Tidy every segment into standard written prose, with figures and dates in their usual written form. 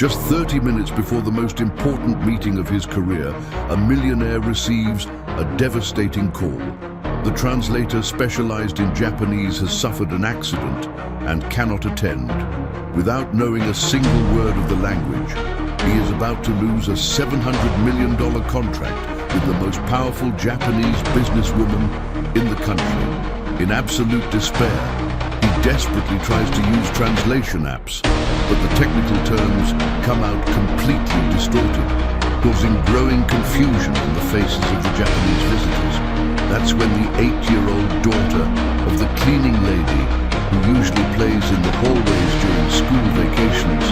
Just 30 minutes before the most important meeting of his career, a millionaire receives a devastating call. The translator specialized in Japanese has suffered an accident and cannot attend. Without knowing a single word of the language, he is about to lose a $700 million contract with the most powerful Japanese businesswoman in the country. In absolute despair, he desperately tries to use translation apps, but the technical terms come out completely distorted, causing growing confusion on the faces of the Japanese visitors. That's when the 8-year-old daughter of the cleaning lady, who usually plays in the hallways during school vacations,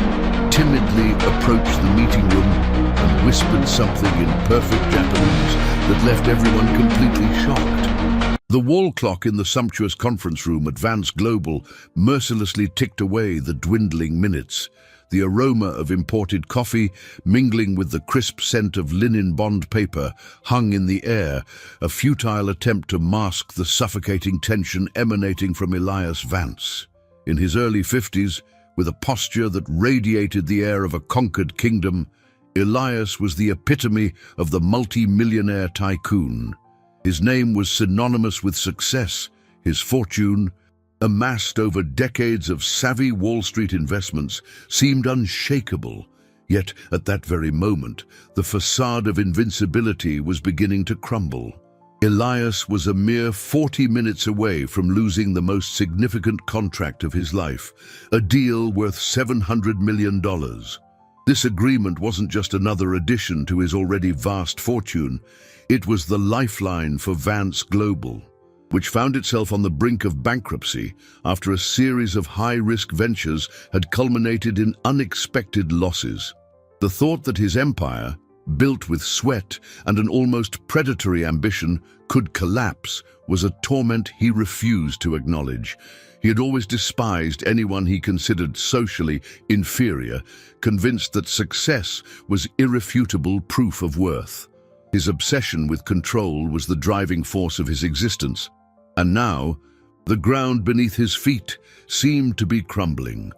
timidly approached the meeting room and whispered something in perfect Japanese that left everyone completely shocked. The wall clock in the sumptuous conference room at Vance Global mercilessly ticked away the dwindling minutes. The aroma of imported coffee, mingling with the crisp scent of linen bond paper, hung in the air, a futile attempt to mask the suffocating tension emanating from Elias Vance. In his early 50s, with a posture that radiated the air of a conquered kingdom, Elias was the epitome of the multi-millionaire tycoon. His name was synonymous with success. His fortune, amassed over decades of savvy Wall Street investments, seemed unshakable. Yet, at that very moment, the facade of invincibility was beginning to crumble. Elias was a mere 40 minutes away from losing the most significant contract of his life, a deal worth $700 million. This agreement wasn't just another addition to his already vast fortune. It was the lifeline for Vance Global, which found itself on the brink of bankruptcy after a series of high-risk ventures had culminated in unexpected losses. The thought that his empire, built with sweat and an almost predatory ambition, could collapse was a torment he refused to acknowledge. He had always despised anyone he considered socially inferior, convinced that success was irrefutable proof of worth. His obsession with control was the driving force of his existence. And now, the ground beneath his feet seemed to be crumbling.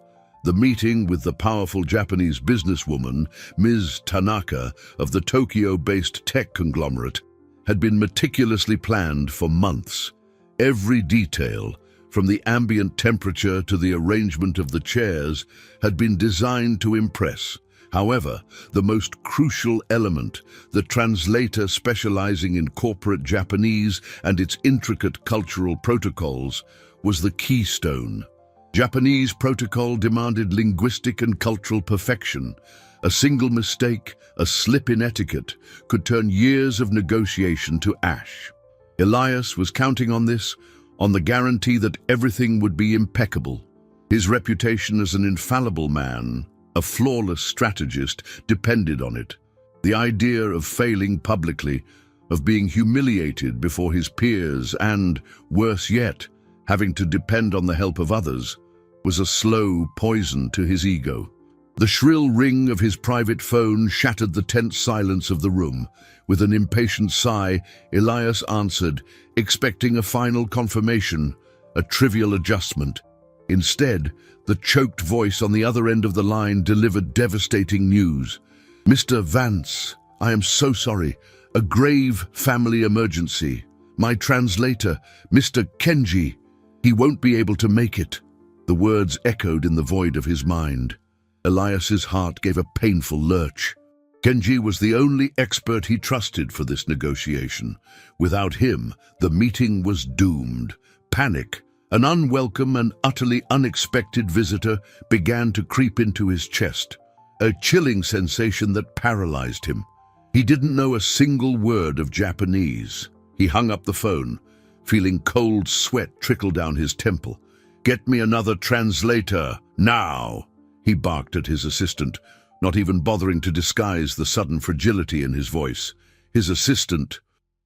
The meeting with the powerful Japanese businesswoman, Ms. Tanaka, of the Tokyo-based tech conglomerate, had been meticulously planned for months. Every detail, from the ambient temperature to the arrangement of the chairs, had been designed to impress. However, the most crucial element, the translator specializing in corporate Japanese and its intricate cultural protocols, was the keystone. Japanese protocol demanded linguistic and cultural perfection. A single mistake, a slip in etiquette, could turn years of negotiation to ash. Elias was counting on this, on the guarantee that everything would be impeccable. His reputation as an infallible man, a flawless strategist, depended on it. The idea of failing publicly, of being humiliated before his peers and, worse yet, having to depend on the help of others, was a slow poison to his ego. The shrill ring of his private phone shattered the tense silence of the room. With an impatient sigh, Elias answered, expecting a final confirmation, a trivial adjustment. Instead, the choked voice on the other end of the line delivered devastating news. "Mr. Vance, I am so sorry. A grave family emergency. My translator, Mr. Kenji, he won't be able to make it." The words echoed in the void of his mind. Elias's heart gave a painful lurch. Kenji was the only expert he trusted for this negotiation. Without him, the meeting was doomed. Panic, an unwelcome and utterly unexpected visitor, began to creep into his chest, a chilling sensation that paralyzed him. He didn't know a single word of Japanese. He hung up the phone, feeling cold sweat trickle down his temple. "Get me another translator, now!" he barked at his assistant, not even bothering to disguise the sudden fragility in his voice. His assistant,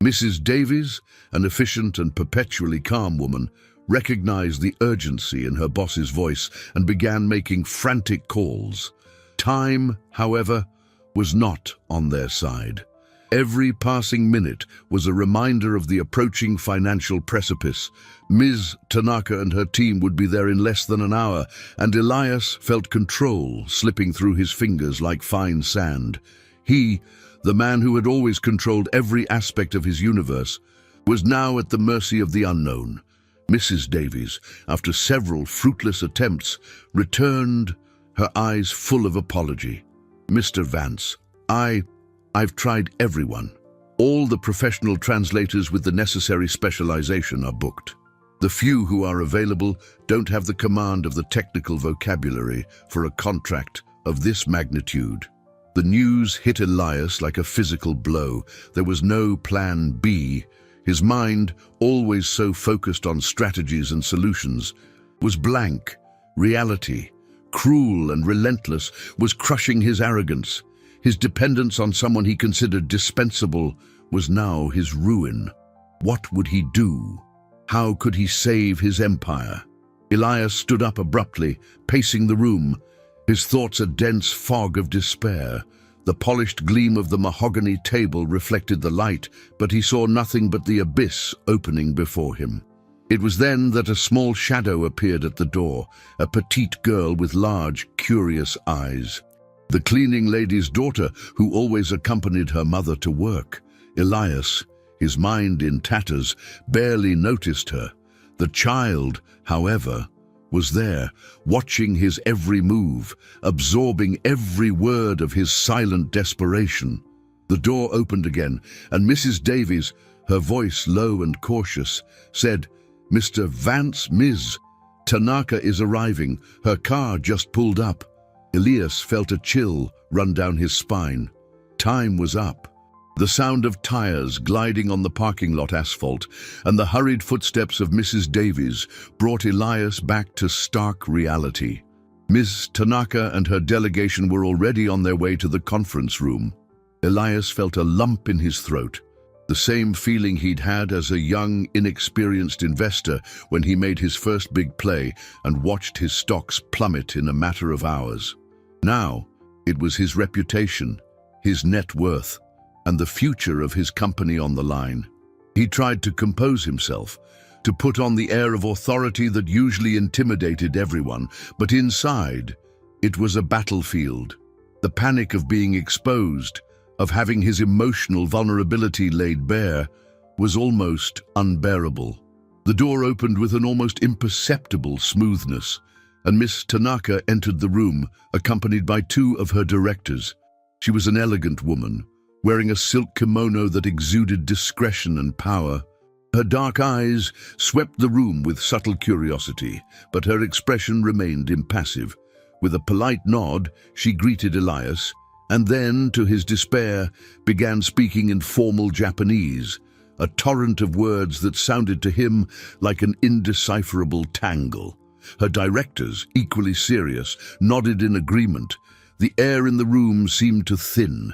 Mrs. Davies, an efficient and perpetually calm woman, recognized the urgency in her boss's voice and began making frantic calls. Time, however, was not on their side. Every passing minute was a reminder of the approaching financial precipice. Ms. Tanaka and her team would be there in less than an hour, and Elias felt control slipping through his fingers like fine sand. He, the man who had always controlled every aspect of his universe, was now at the mercy of the unknown. Mrs. Davies, after several fruitless attempts, returned, her eyes full of apology. "Mr. Vance, I've tried everyone. All the professional translators with the necessary specialization are booked. The few who are available don't have the command of the technical vocabulary for a contract of this magnitude." The news hit Elias like a physical blow. There was no plan B. His mind, always so focused on strategies and solutions, was blank. Reality, cruel and relentless, was crushing his arrogance. His dependence on someone he considered dispensable was now his ruin. What would he do? How could he save his empire? Elias stood up abruptly, pacing the room, his thoughts a dense fog of despair. The polished gleam of the mahogany table reflected the light, but he saw nothing but the abyss opening before him. It was then that a small shadow appeared at the door, a petite girl with large, curious eyes. The cleaning lady's daughter, who always accompanied her mother to work. Elias, his mind in tatters, barely noticed her. The child, however, was there, watching his every move, absorbing every word of his silent desperation. The door opened again, and Mrs. Davies, her voice low and cautious, said, "Mr. Vance, Ms. Tanaka is arriving. Her car just pulled up." Elias felt a chill run down his spine. Time was up. The sound of tires gliding on the parking lot asphalt and the hurried footsteps of Mrs. Davies brought Elias back to stark reality. Ms. Tanaka and her delegation were already on their way to the conference room. Elias felt a lump in his throat, the same feeling he'd had as a young, inexperienced investor when he made his first big play and watched his stocks plummet in a matter of hours. Now, it was his reputation, his net worth, and the future of his company on the line. He tried to compose himself, to put on the air of authority that usually intimidated everyone, but inside, it was a battlefield. The panic of being exposed, of having his emotional vulnerability laid bare, was almost unbearable. The door opened with an almost imperceptible smoothness, and Miss Tanaka entered the room, accompanied by two of her directors. She was an elegant woman, wearing a silk kimono that exuded discretion and power. Her dark eyes swept the room with subtle curiosity, but her expression remained impassive. With a polite nod, she greeted Elias, and then, to his despair, began speaking in formal Japanese, a torrent of words that sounded to him like an indecipherable tangle. Her directors, equally serious, nodded in agreement. The air in the room seemed to thin.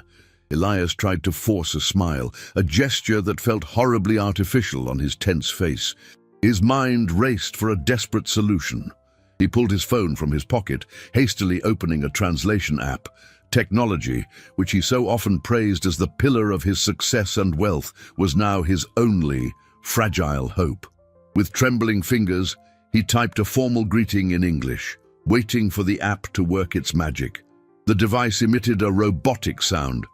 Elias tried to force a smile, a gesture that felt horribly artificial on his tense face. His mind raced for a desperate solution. He pulled his phone from his pocket, hastily opening a translation app. Technology, which he so often praised as the pillar of his success and wealth, was now his only fragile hope. With trembling fingers, he typed a formal greeting in English, waiting for the app to work its magic. The device emitted a robotic sound,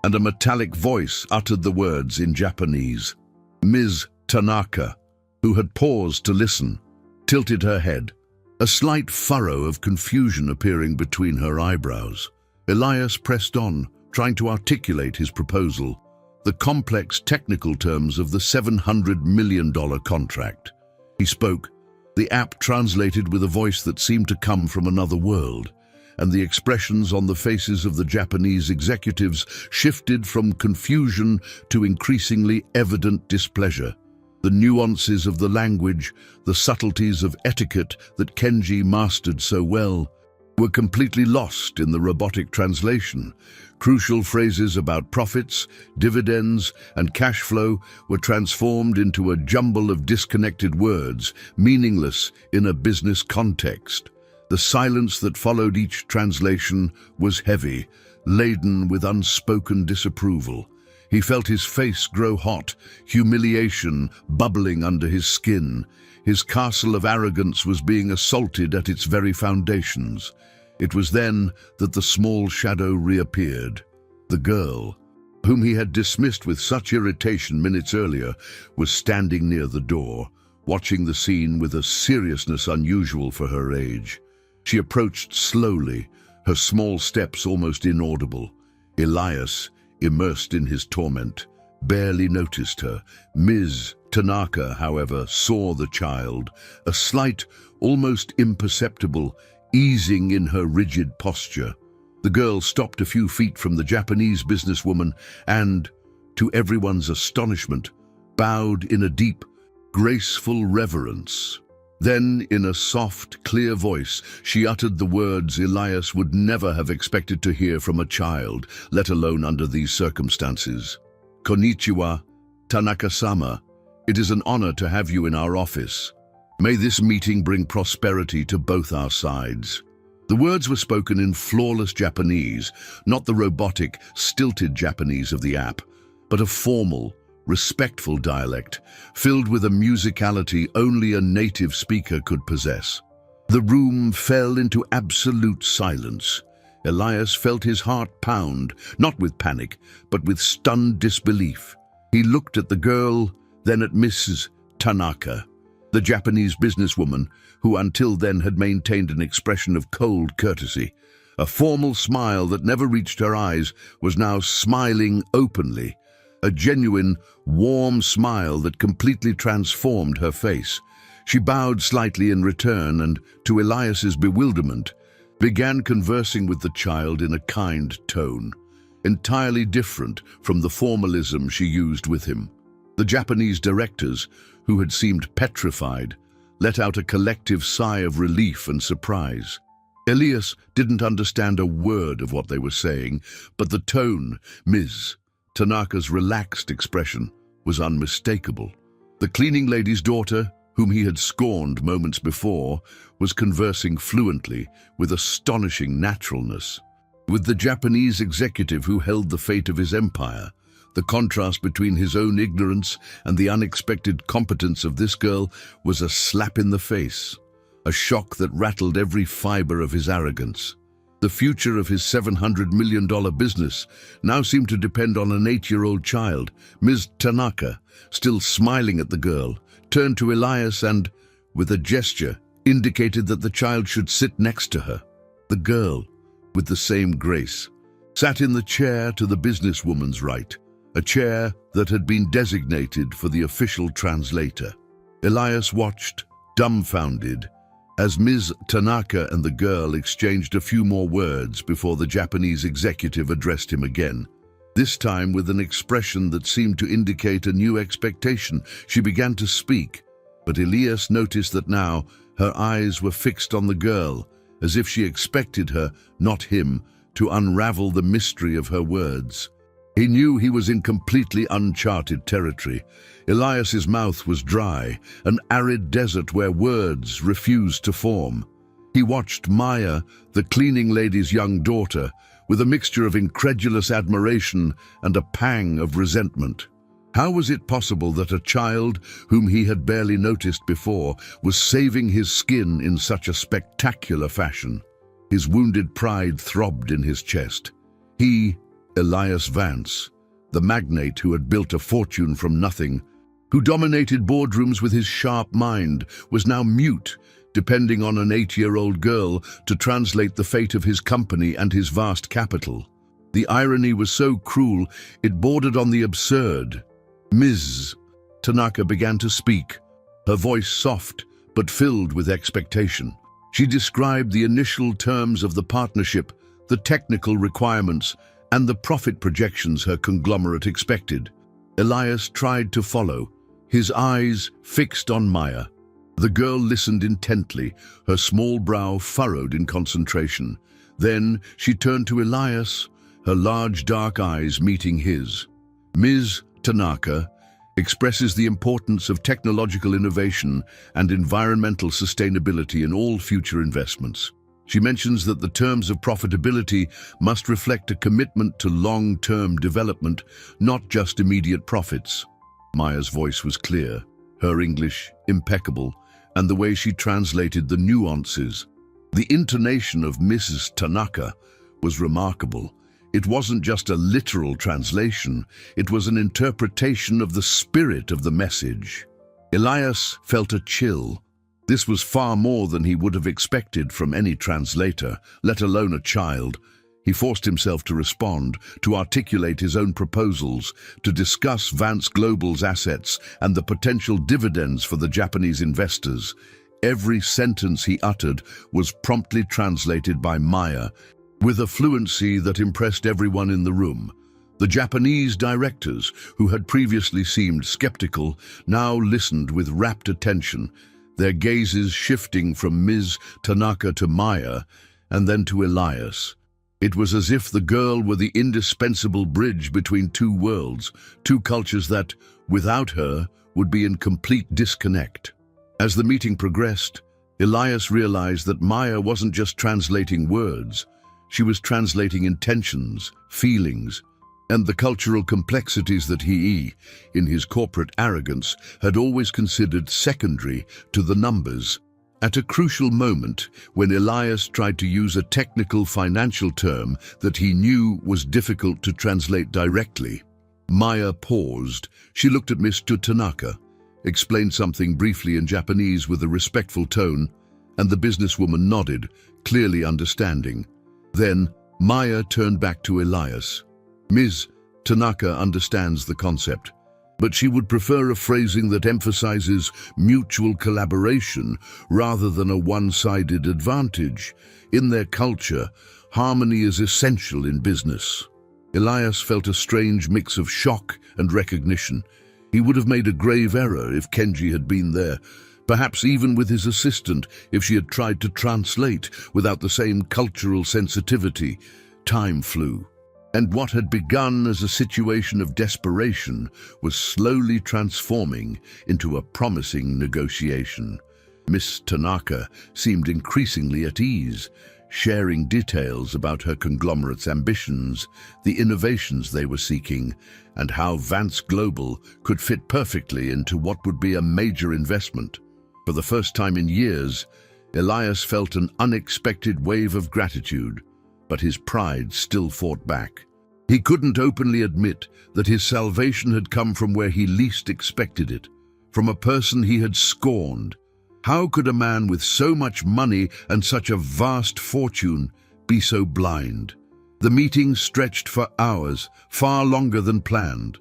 and a metallic voice uttered the words in Japanese. Ms. Tanaka, who had paused to listen, tilted her head, a slight furrow of confusion appearing between her eyebrows. Elias pressed on, trying to articulate his proposal, the complex technical terms of the $700 million contract. He spoke. The app translated with a voice that seemed to come from another world, and the expressions on the faces of the Japanese executives shifted from confusion to increasingly evident displeasure. The nuances of the language, the subtleties of etiquette that Kenji mastered so well, were completely lost in the robotic translation. Crucial phrases about profits, dividends, and cash flow were transformed into a jumble of disconnected words, meaningless in a business context. The silence that followed each translation was heavy, laden with unspoken disapproval. He felt his face grow hot, humiliation bubbling under his skin. His castle of arrogance was being assaulted at its very foundations. It was then that the small shadow reappeared. The girl, whom he had dismissed with such irritation minutes earlier, was standing near the door, watching the scene with a seriousness unusual for her age. She approached slowly, her small steps almost inaudible. Elias, immersed in his torment, barely noticed her. Ms. Tanaka, however, saw the child, a slight, almost imperceptible, easing in her rigid posture. The girl stopped a few feet from the Japanese businesswoman and, to everyone's astonishment, bowed in a deep, graceful reverence. Then, in a soft, clear voice, she uttered the words Elias would never have expected to hear from a child, let alone under these circumstances. "Konnichiwa, Tanaka-sama. It is an honor to have you in our office. May this meeting bring prosperity to both our sides." The words were spoken in flawless Japanese, not the robotic, stilted Japanese of the app, but a formal, respectful dialect, filled with a musicality only a native speaker could possess. The room fell into absolute silence. Elias felt his heart pound, not with panic, but with stunned disbelief. He looked at the girl, then at Mrs. Tanaka, the Japanese businesswoman, who until then had maintained an expression of cold courtesy. A formal smile that never reached her eyes was now smiling openly, a genuine, warm smile that completely transformed her face. She bowed slightly in return and, to Elias's bewilderment, began conversing with the child in a kind tone, entirely different from the formalism she used with him. The Japanese directors, who had seemed petrified, let out a collective sigh of relief and surprise. Elias didn't understand a word of what they were saying, but the tone, Ms. Tanaka's relaxed expression, was unmistakable. The cleaning lady's daughter, whom he had scorned moments before, was conversing fluently, with astonishing naturalness. With the Japanese executive who held the fate of his empire, the contrast between his own ignorance and the unexpected competence of this girl was a slap in the face, a shock that rattled every fiber of his arrogance. The future of his $700 million business now seemed to depend on an 8-year-old child. Ms. Tanaka, still smiling at the girl, turned to Elias and, with a gesture, indicated that the child should sit next to her. The girl, with the same grace, sat in the chair to the businesswoman's right, a chair that had been designated for the official translator. Elias watched, dumbfounded, as Ms. Tanaka and the girl exchanged a few more words before the Japanese executive addressed him again. This time with an expression that seemed to indicate a new expectation. She began to speak, but Elias noticed that now her eyes were fixed on the girl, as if she expected her, not him, to unravel the mystery of her words. He knew he was in completely uncharted territory. Elias's mouth was dry, an arid desert where words refused to form. He watched Maya, the cleaning lady's young daughter, with a mixture of incredulous admiration and a pang of resentment. How was it possible that a child, whom he had barely noticed before, was saving his skin in such a spectacular fashion? His wounded pride throbbed in his chest. He, Elias Vance, the magnate who had built a fortune from nothing, who dominated boardrooms with his sharp mind, was now mute, depending on an 8-year-old girl to translate the fate of his company and his vast capital. The irony was so cruel, it bordered on the absurd. Ms. Tanaka began to speak, her voice soft but filled with expectation. She described the initial terms of the partnership, the technical requirements, and the profit projections her conglomerate expected. Elias tried to follow, his eyes fixed on Maya. The girl listened intently, her small brow furrowed in concentration. Then she turned to Elias, her large dark eyes meeting his. Ms. Tanaka expresses the importance of technological innovation and environmental sustainability in all future investments. She mentions that the terms of profitability must reflect a commitment to long-term development, not just immediate profits. Maya's voice was clear, her English impeccable, and the way she translated the nuances. The intonation of Mrs. Tanaka was remarkable. It wasn't just a literal translation, it was an interpretation of the spirit of the message. Elias felt a chill. This was far more than he would have expected from any translator, let alone a child. He forced himself to respond, to articulate his own proposals, to discuss Vance Global's assets and the potential dividends for the Japanese investors. Every sentence he uttered was promptly translated by Maya, with a fluency that impressed everyone in the room. The Japanese directors, who had previously seemed skeptical, now listened with rapt attention, their gazes shifting from Ms. Tanaka to Maya and then to Elias. It was as if the girl were the indispensable bridge between two worlds, two cultures that, without her, would be in complete disconnect. As the meeting progressed, Elias realized that Maya wasn't just translating words, she was translating intentions, feelings, and the cultural complexities that he, in his corporate arrogance, had always considered secondary to the numbers. At a crucial moment, when Elias tried to use a technical financial term that he knew was difficult to translate directly, Maya paused. She looked at Mr. Tanaka, explained something briefly in Japanese with a respectful tone, and the businesswoman nodded, clearly understanding. Then, Maya turned back to Elias. Ms. Tanaka understands the concept, but she would prefer a phrasing that emphasizes mutual collaboration rather than a one-sided advantage. In their culture, harmony is essential in business. Elias felt a strange mix of shock and recognition. He would have made a grave error if Kenji had been there, perhaps even with his assistant if she had tried to translate without the same cultural sensitivity. Time flew, and what had begun as a situation of desperation was slowly transforming into a promising negotiation. Miss Tanaka seemed increasingly at ease, sharing details about her conglomerate's ambitions, the innovations they were seeking, and how Vance Global could fit perfectly into what would be a major investment. For the first time in years, Elias felt an unexpected wave of gratitude, but his pride still fought back. He couldn't openly admit that his salvation had come from where he least expected it, from a person he had scorned. How could a man with so much money and such a vast fortune be so blind? The meeting stretched for hours, far longer than planned.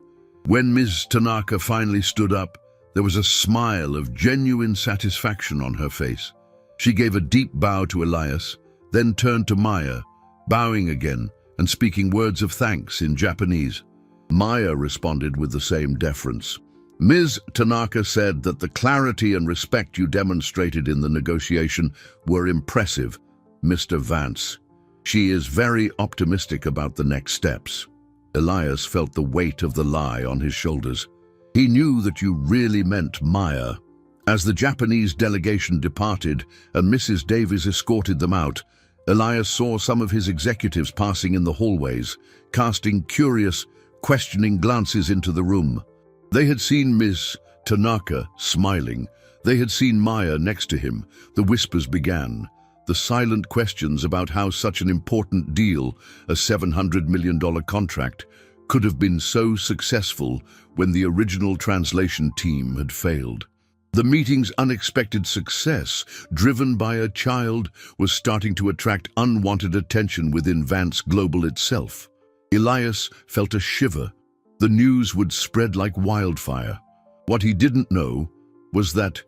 When Ms. Tanaka finally stood up, there was a smile of genuine satisfaction on her face. She gave a deep bow to Elias, then turned to Maya, bowing again and speaking words of thanks in Japanese. Maya responded with the same deference. Ms. Tanaka said that the clarity and respect you demonstrated in the negotiation were impressive, Mr. Vance. She is very optimistic about the next steps. Elias felt the weight of the lie on his shoulders. He knew that you really meant Maya. As the Japanese delegation departed and Mrs. Davies escorted them out, Elias saw some of his executives passing in the hallways, casting curious, questioning glances into the room. They had seen Ms. Tanaka smiling. They had seen Maya next to him. The whispers began. The silent questions about how such an important deal, a $700 million contract, could have been so successful when the original translation team had failed. The meeting's unexpected success, driven by a child, was starting to attract unwanted attention within Vance Global itself. Elias felt a shiver. The news would spread like wildfire. What he didn't know was that,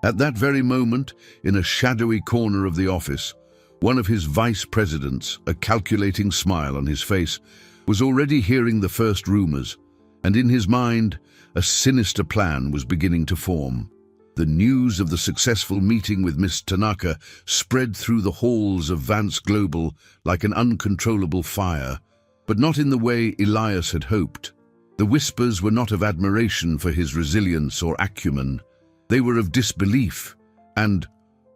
at that very moment, in a shadowy corner of the office, one of his vice presidents, a calculating smile on his face, was already hearing the first rumors, and in his mind, a sinister plan was beginning to form. The news of the successful meeting with Miss Tanaka spread through the halls of Vance Global like an uncontrollable fire, but not in the way Elias had hoped. The whispers were not of admiration for his resilience or acumen. They were of disbelief and,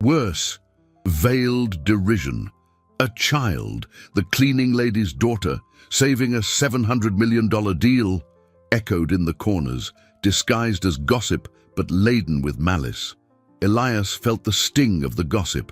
worse, veiled derision. A child, the cleaning lady's daughter, saving a $700 million deal, echoed in the corners, disguised as gossip but laden with malice. Elias felt the sting of the gossip,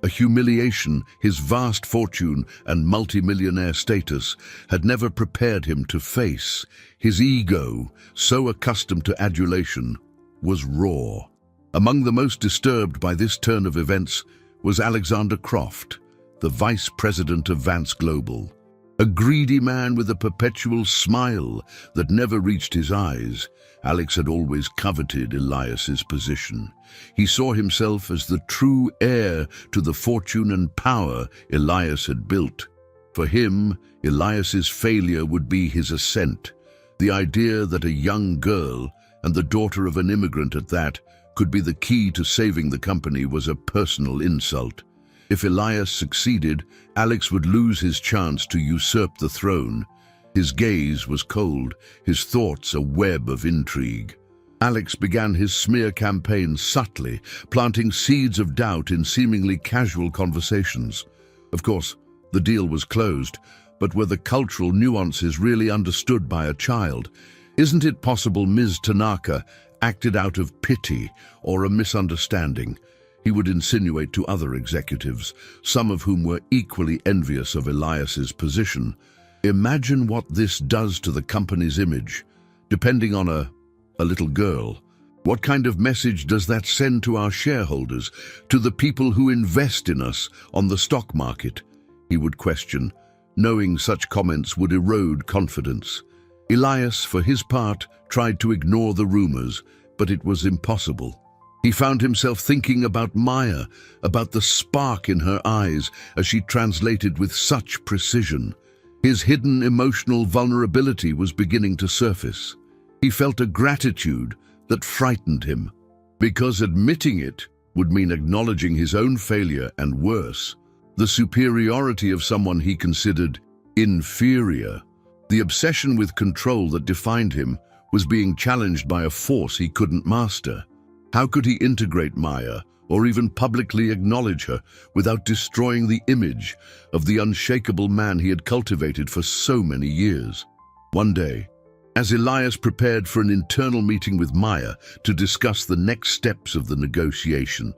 a humiliation his vast fortune and multimillionaire status had never prepared him to face. His ego, so accustomed to adulation, was raw. Among the most disturbed by this turn of events was Alexander Croft, the vice president of Vance Global. A greedy man with a perpetual smile that never reached his eyes, Alex had always coveted Elias's position. He saw himself as the true heir to the fortune and power Elias had built. For him, Elias's failure would be his ascent. The idea that a young girl, and the daughter of an immigrant at that, could be the key to saving the company was a personal insult. If Elias succeeded, Alex would lose his chance to usurp the throne. His gaze was cold, his thoughts a web of intrigue. Alex began his smear campaign subtly, planting seeds of doubt in seemingly casual conversations. Of course, the deal was closed, but were the cultural nuances really understood by a child? Isn't it possible Ms. Tanaka acted out of pity or a misunderstanding? He would insinuate to other executives, some of whom were equally envious of Elias's position. Imagine what this does to the company's image, depending on a little girl. What kind of message does that send to our shareholders, to the people who invest in us on the stock market? He would question, knowing such comments would erode confidence. Elias, for his part, tried to ignore the rumors, but it was impossible. He found himself thinking about Maya, about the spark in her eyes as she translated with such precision. His hidden emotional vulnerability was beginning to surface. He felt a gratitude that frightened him, because admitting it would mean acknowledging his own failure and worse, the superiority of someone he considered inferior. The obsession with control that defined him was being challenged by a force he couldn't master. How could he integrate Maya, or even publicly acknowledge her, without destroying the image of the unshakable man he had cultivated for so many years? One day, as Elias prepared for an internal meeting with Maya to discuss the next steps of the negotiation,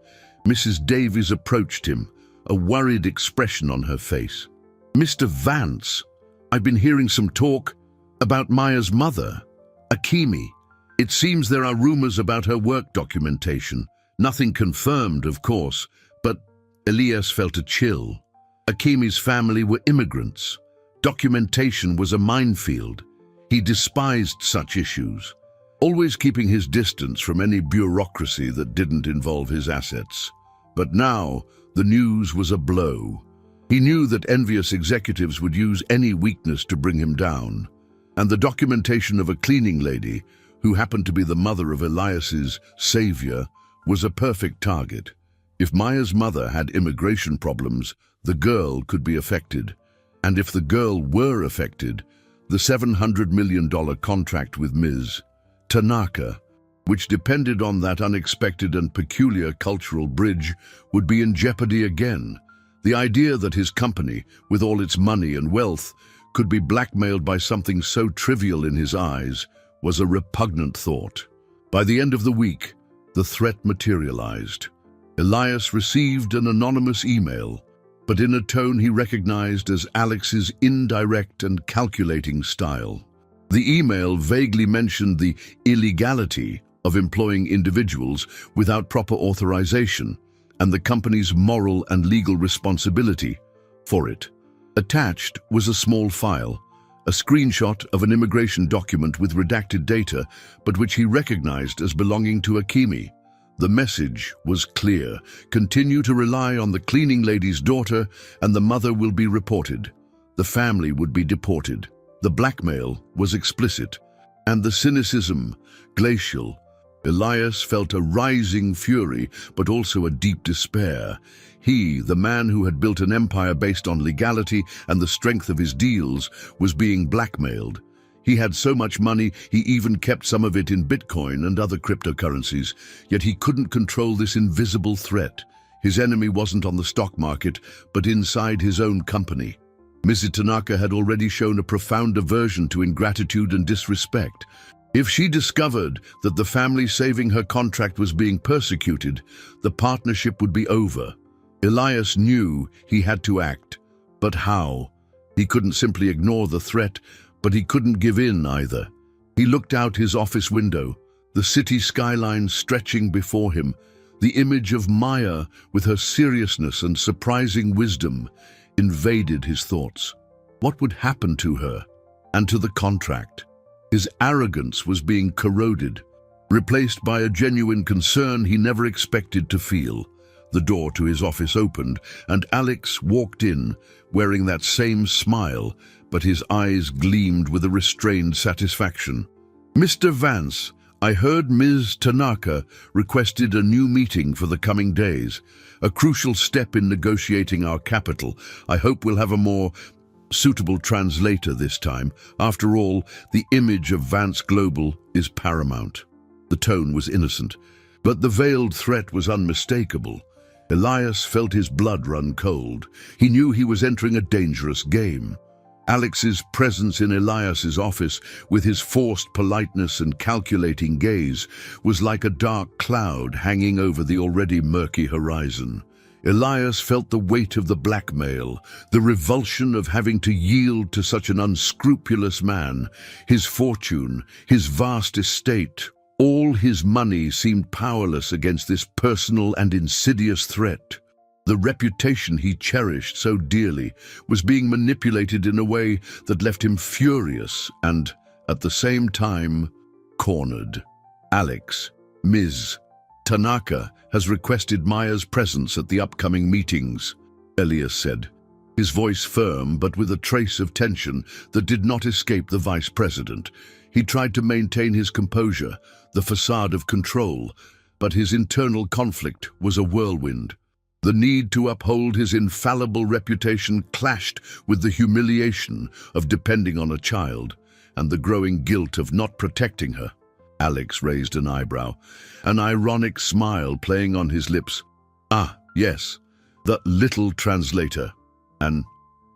Mrs. Davies approached him, a worried expression on her face. "Mr. Vance, I've been hearing some talk about Maya's mother, Akemi. It seems there are rumors about her work documentation. Nothing confirmed, of course, but..." Elias felt a chill. Akemi's family were immigrants. Documentation was a minefield. He despised such issues, always keeping his distance from any bureaucracy that didn't involve his assets. But now, the news was a blow. He knew that envious executives would use any weakness to bring him down, and the documentation of a cleaning lady, who happened to be the mother of Elias's savior, was a perfect target. If Maya's mother had immigration problems, the girl could be affected. And if the girl were affected, the $700 million contract with Ms. Tanaka, which depended on that unexpected and peculiar cultural bridge, would be in jeopardy again. The idea that his company, with all its money and wealth, could be blackmailed by something so trivial in his eyes was a repugnant thought. By the end of the week, the threat materialized. Elias received an anonymous email, but in a tone he recognized as Alex's indirect and calculating style. The email vaguely mentioned the illegality of employing individuals without proper authorization and the company's moral and legal responsibility for it. Attached was a small file, a screenshot of an immigration document with redacted data, but which he recognized as belonging to Akemi. The message was clear: continue to rely on the cleaning lady's daughter, and the mother will be reported. The family would be deported. The blackmail was explicit, and the cynicism glacial. Elias felt a rising fury, but also a deep despair. He, the man who had built an empire based on legality and the strength of his deals, was being blackmailed. He had so much money, he even kept some of it in Bitcoin and other cryptocurrencies, yet he couldn't control this invisible threat. His enemy wasn't on the stock market, but inside his own company. Mrs. Tanaka had already shown a profound aversion to ingratitude and disrespect. If she discovered that the family saving her contract was being persecuted, the partnership would be over. Elias knew he had to act. But how? He couldn't simply ignore the threat, but he couldn't give in either. He looked out his office window, the city skyline stretching before him, the image of Maya with her seriousness and surprising wisdom invaded his thoughts. What would happen to her and to the contract? His arrogance was being corroded, replaced by a genuine concern he never expected to feel. The door to his office opened, and Alex walked in, wearing that same smile, but his eyes gleamed with a restrained satisfaction. "Mr. Vance, I heard Ms. Tanaka requested a new meeting for the coming days, a crucial step in negotiating our capital. I hope we'll have a more suitable translator this time. After all, the image of Vance Global is paramount." The tone was innocent, but the veiled threat was unmistakable. Elias felt his blood run cold. He knew he was entering a dangerous game. Alex's presence in Elias's office, with his forced politeness and calculating gaze, was like a dark cloud hanging over the already murky horizon. Elias felt the weight of the blackmail, the revulsion of having to yield to such an unscrupulous man. His fortune, his vast estate, all his money seemed powerless against this personal and insidious threat. The reputation he cherished so dearly was being manipulated in a way that left him furious and, at the same time, cornered. "Alex, Ms. Tanaka has requested Maya's presence at the upcoming meetings," Elias said, his voice firm but with a trace of tension that did not escape the vice president. He tried to maintain his composure, the facade of control, but his internal conflict was a whirlwind. The need to uphold his infallible reputation clashed with the humiliation of depending on a child and the growing guilt of not protecting her. Alex raised an eyebrow, an ironic smile playing on his lips. "Ah, yes, the little translator. An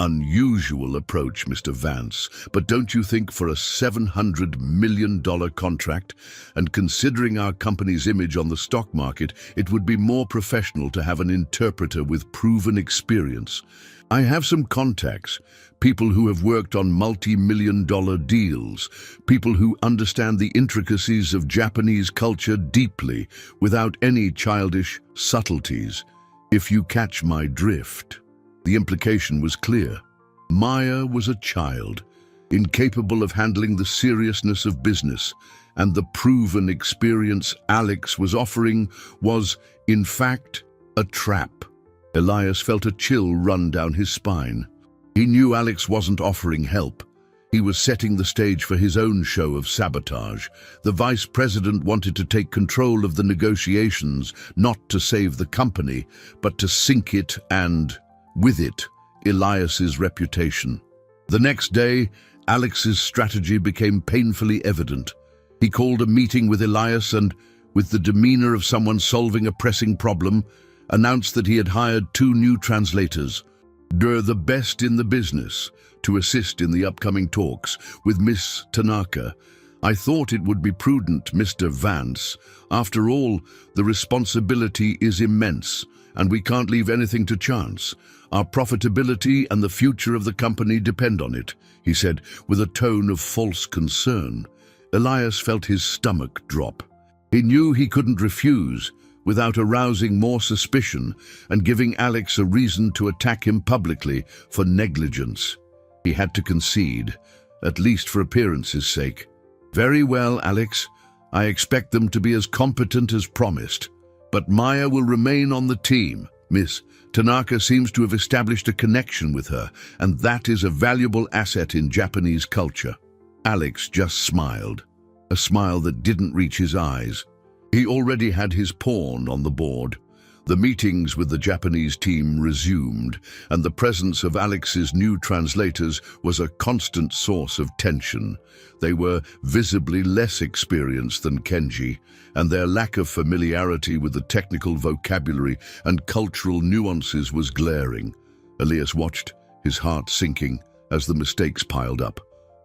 unusual approach, Mr. Vance, but don't you think for a $700 million contract, and considering our company's image on the stock market, it would be more professional to have an interpreter with proven experience? I have some contacts, people who have worked on multi-million-dollar deals, people who understand the intricacies of Japanese culture deeply, without any childish subtleties, if you catch my drift." The implication was clear. Maya was a child, incapable of handling the seriousness of business, and the proven experience Alex was offering was, in fact, a trap. Elias felt a chill run down his spine. He knew Alex wasn't offering help. He was setting the stage for his own show of sabotage. The vice president wanted to take control of the negotiations, not to save the company, but to sink it and, with it, Elias's reputation. The next day, Alex's strategy became painfully evident. He called a meeting with Elias and, with the demeanor of someone solving a pressing problem, announced that he had hired 2 new translators. "They're the best in the business," to assist in the upcoming talks with Miss Tanaka. "I thought it would be prudent, Mr. Vance. After all, the responsibility is immense, and we can't leave anything to chance. Our profitability and the future of the company depend on it," he said, with a tone of false concern. Elias felt his stomach drop. He knew he couldn't refuse without arousing more suspicion and giving Alex a reason to attack him publicly for negligence. He had to concede, at least for appearance's sake. "Very well, Alex. I expect them to be as competent as promised. But Maya will remain on the team. Miss Tanaka seems to have established a connection with her, and that is a valuable asset in Japanese culture." Alex just smiled, a smile that didn't reach his eyes. He already had his pawn on the board. The meetings with the Japanese team resumed, and the presence of Alex's new translators was a constant source of tension. They were visibly less experienced than Kenji, and their lack of familiarity with the technical vocabulary and cultural nuances was glaring. Elias watched, his heart sinking, as the mistakes piled up.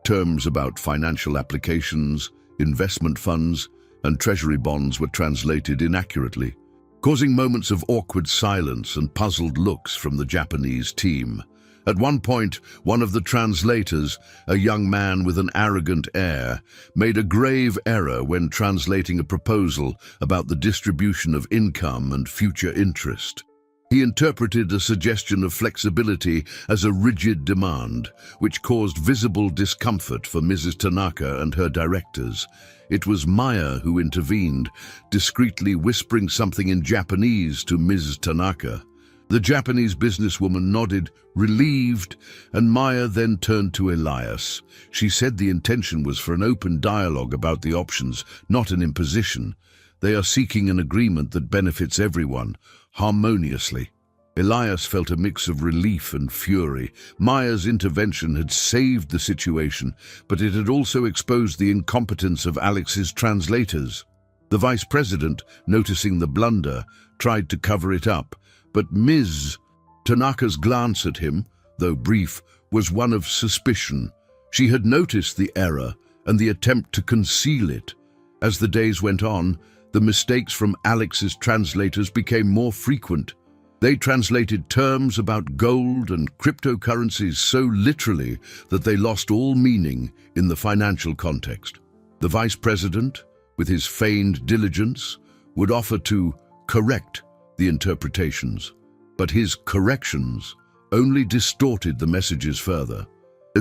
Terms about financial applications, investment funds, and treasury bonds were translated inaccurately, causing moments of awkward silence and puzzled looks from the Japanese team. At one point, one of the translators, a young man with an arrogant air, made a grave error when translating a proposal about the distribution of income and future interest. He interpreted a suggestion of flexibility as a rigid demand, which caused visible discomfort for Mrs. Tanaka and her directors. It was Maya who intervened, discreetly whispering something in Japanese to Ms. Tanaka. The Japanese businesswoman nodded, relieved, and Maya then turned to Elias. She said the intention was for an open dialogue about the options, not an imposition. They are seeking an agreement that benefits everyone, harmoniously. Elias felt a mix of relief and fury. Maya's intervention had saved the situation, but it had also exposed the incompetence of Alex's translators. The vice president, noticing the blunder, tried to cover it up, but Ms. Tanaka's glance at him, though brief, was one of suspicion. She had noticed the error and the attempt to conceal it. As the days went on, the mistakes from Alex's translators became more frequent. They translated terms about gold and cryptocurrencies so literally that they lost all meaning in the financial context. The vice president, with his feigned diligence, would offer to correct the interpretations, but his corrections only distorted the messages further,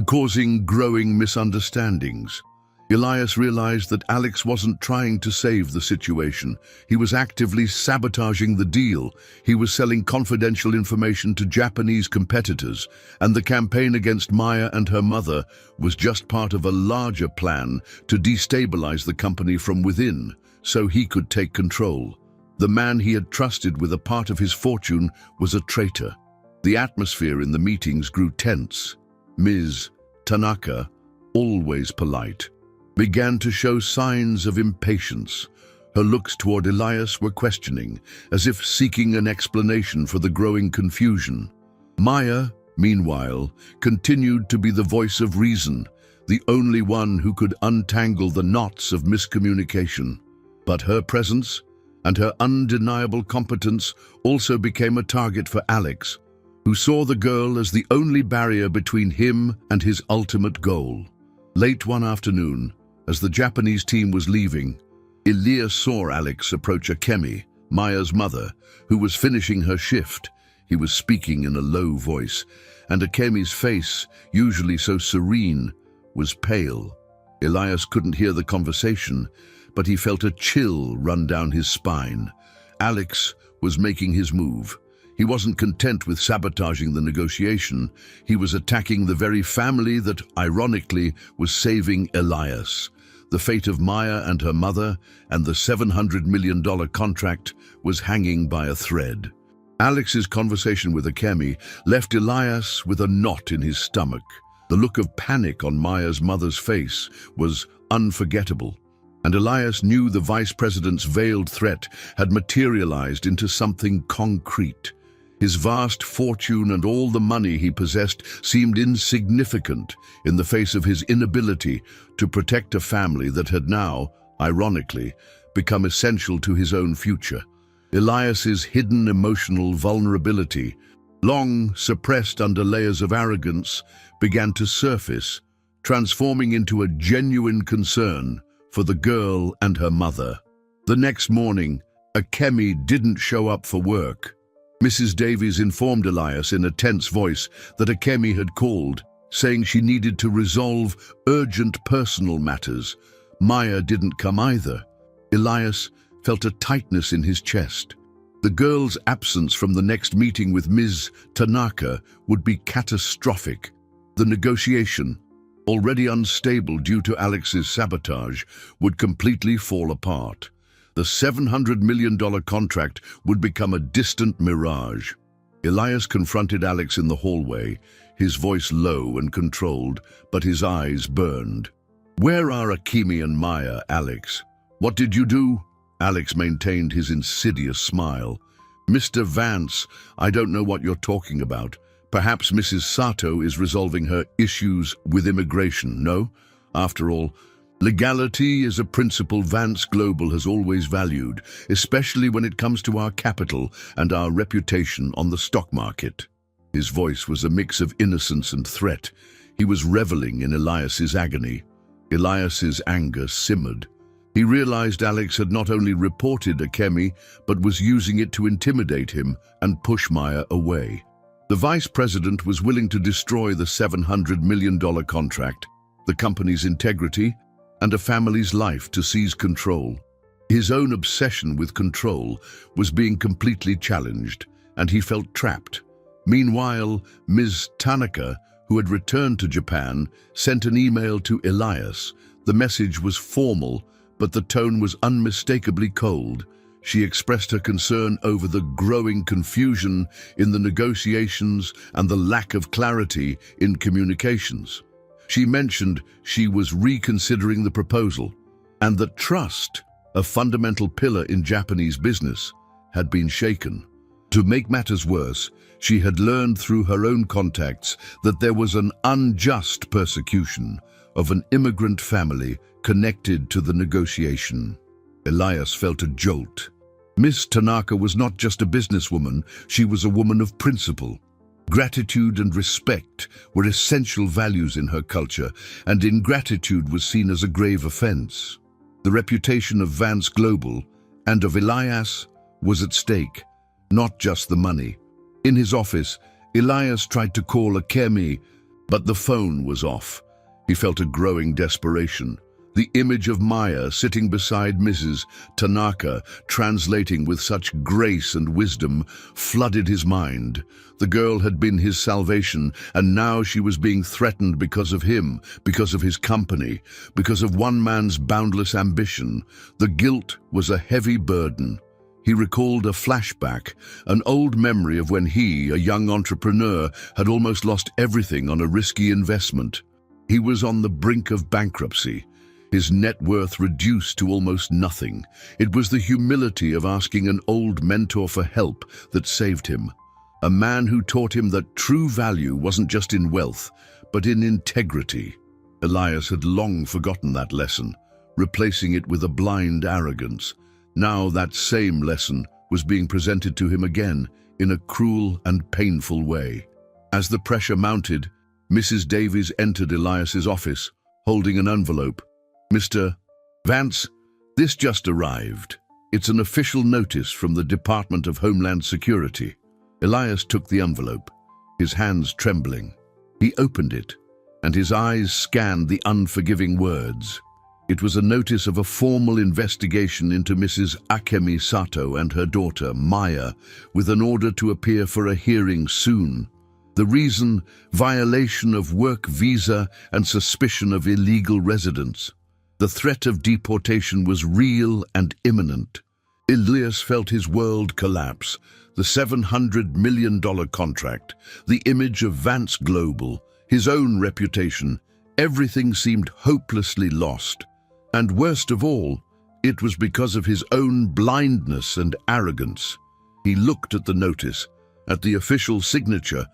causing growing misunderstandings. Elias realized that Alex wasn't trying to save the situation. He was actively sabotaging the deal. He was selling confidential information to Japanese competitors, and the campaign against Maya and her mother was just part of a larger plan to destabilize the company from within, so he could take control. The man he had trusted with a part of his fortune was a traitor. The atmosphere in the meetings grew tense. Ms. Tanaka, always polite, began to show signs of impatience. Her looks toward Elias were questioning, as if seeking an explanation for the growing confusion. Maya, meanwhile, continued to be the voice of reason, the only one who could untangle the knots of miscommunication. But her presence and her undeniable competence also became a target for Alex, who saw the girl as the only barrier between him and his ultimate goal. Late one afternoon, as the Japanese team was leaving, Elias saw Alex approach Akemi, Maya's mother, who was finishing her shift. He was speaking in a low voice, and Akemi's face, usually so serene, was pale. Elias couldn't hear the conversation, but he felt a chill run down his spine. Alex was making his move. He wasn't content with sabotaging the negotiation. He was attacking the very family that, ironically, was saving Elias. The fate of Maya and her mother and the $700 million contract was hanging by a thread. Alex's conversation with Akemi left Elias with a knot in his stomach. The look of panic on Maya's mother's face was unforgettable, and Elias knew the vice president's veiled threat had materialized into something concrete. His vast fortune and all the money he possessed seemed insignificant in the face of his inability to protect a family that had now, ironically, become essential to his own future. Elias's hidden emotional vulnerability, long suppressed under layers of arrogance, began to surface, transforming into a genuine concern for the girl and her mother. The next morning, Akemi didn't show up for work. Mrs. Davies informed Elias in a tense voice that Akemi had called, saying she needed to resolve urgent personal matters. Maya didn't come either. Elias felt a tightness in his chest. The girl's absence from the next meeting with Ms. Tanaka would be catastrophic. The negotiation, already unstable due to Alex's sabotage, would completely fall apart. The $700 million contract would become a distant mirage. Elias confronted Alex in the hallway, his voice low and controlled, but his eyes burned. "Where are Akemi and Maya, Alex? What did you do?" Alex maintained his insidious smile. "Mr. Vance, I don't know what you're talking about. Perhaps Mrs. Sato is resolving her issues with immigration, no? After all, legality is a principle Vance Global has always valued, especially when it comes to our capital and our reputation on the stock market." His voice was a mix of innocence and threat. He was reveling in Elias's agony. Elias's anger simmered. He realized Alex had not only reported Akemi, but was using it to intimidate him and push Maya away. The vice president was willing to destroy the $700 million contract, the company's integrity, and a family's life to seize control. His own obsession with control was being completely challenged, and he felt trapped. Meanwhile, Ms. Tanaka, who had returned to Japan, sent an email to Elias. The message was formal, but the tone was unmistakably cold. She expressed her concern over the growing confusion in the negotiations and the lack of clarity in communications. She mentioned she was reconsidering the proposal, and that trust, a fundamental pillar in Japanese business, had been shaken. To make matters worse, she had learned through her own contacts that there was an unjust persecution of an immigrant family connected to the negotiation. Elias felt a jolt. Miss Tanaka was not just a businesswoman, she was a woman of principle. Gratitude and respect were essential values in her culture, and ingratitude was seen as a grave offense. The reputation of Vance Global and of Elias was at stake, not just the money. In his office, Elias tried to call Akemi, but the phone was off. He felt a growing desperation. The image of Maya sitting beside Mrs. Tanaka, translating with such grace and wisdom, flooded his mind. The girl had been his salvation, and now she was being threatened because of him, because of his company, because of one man's boundless ambition. The guilt was a heavy burden. He recalled a flashback, an old memory of when he, a young entrepreneur, had almost lost everything on a risky investment. He was on the brink of bankruptcy, his net worth reduced to almost nothing. It was the humility of asking an old mentor for help that saved him. A man who taught him that true value wasn't just in wealth, but in integrity. Elias had long forgotten that lesson, replacing it with a blind arrogance. Now that same lesson was being presented to him again in a cruel and painful way. As the pressure mounted, Mrs. Davies entered Elias's office, holding an envelope. "Mr. Vance, this just arrived. It's an official notice from the Department of Homeland Security." Elias took the envelope, his hands trembling. He opened it, and his eyes scanned the unforgiving words. It was a notice of a formal investigation into Mrs. Akemi Sato and her daughter, Maya, with an order to appear for a hearing soon. The reason: violation of work visa and suspicion of illegal residence. The threat of deportation was real and imminent. Elias felt his world collapse. The $700 million contract, the image of Vance Global, his own reputation, everything seemed hopelessly lost. And worst of all, it was because of his own blindness and arrogance. He looked at the notice, at the official signature,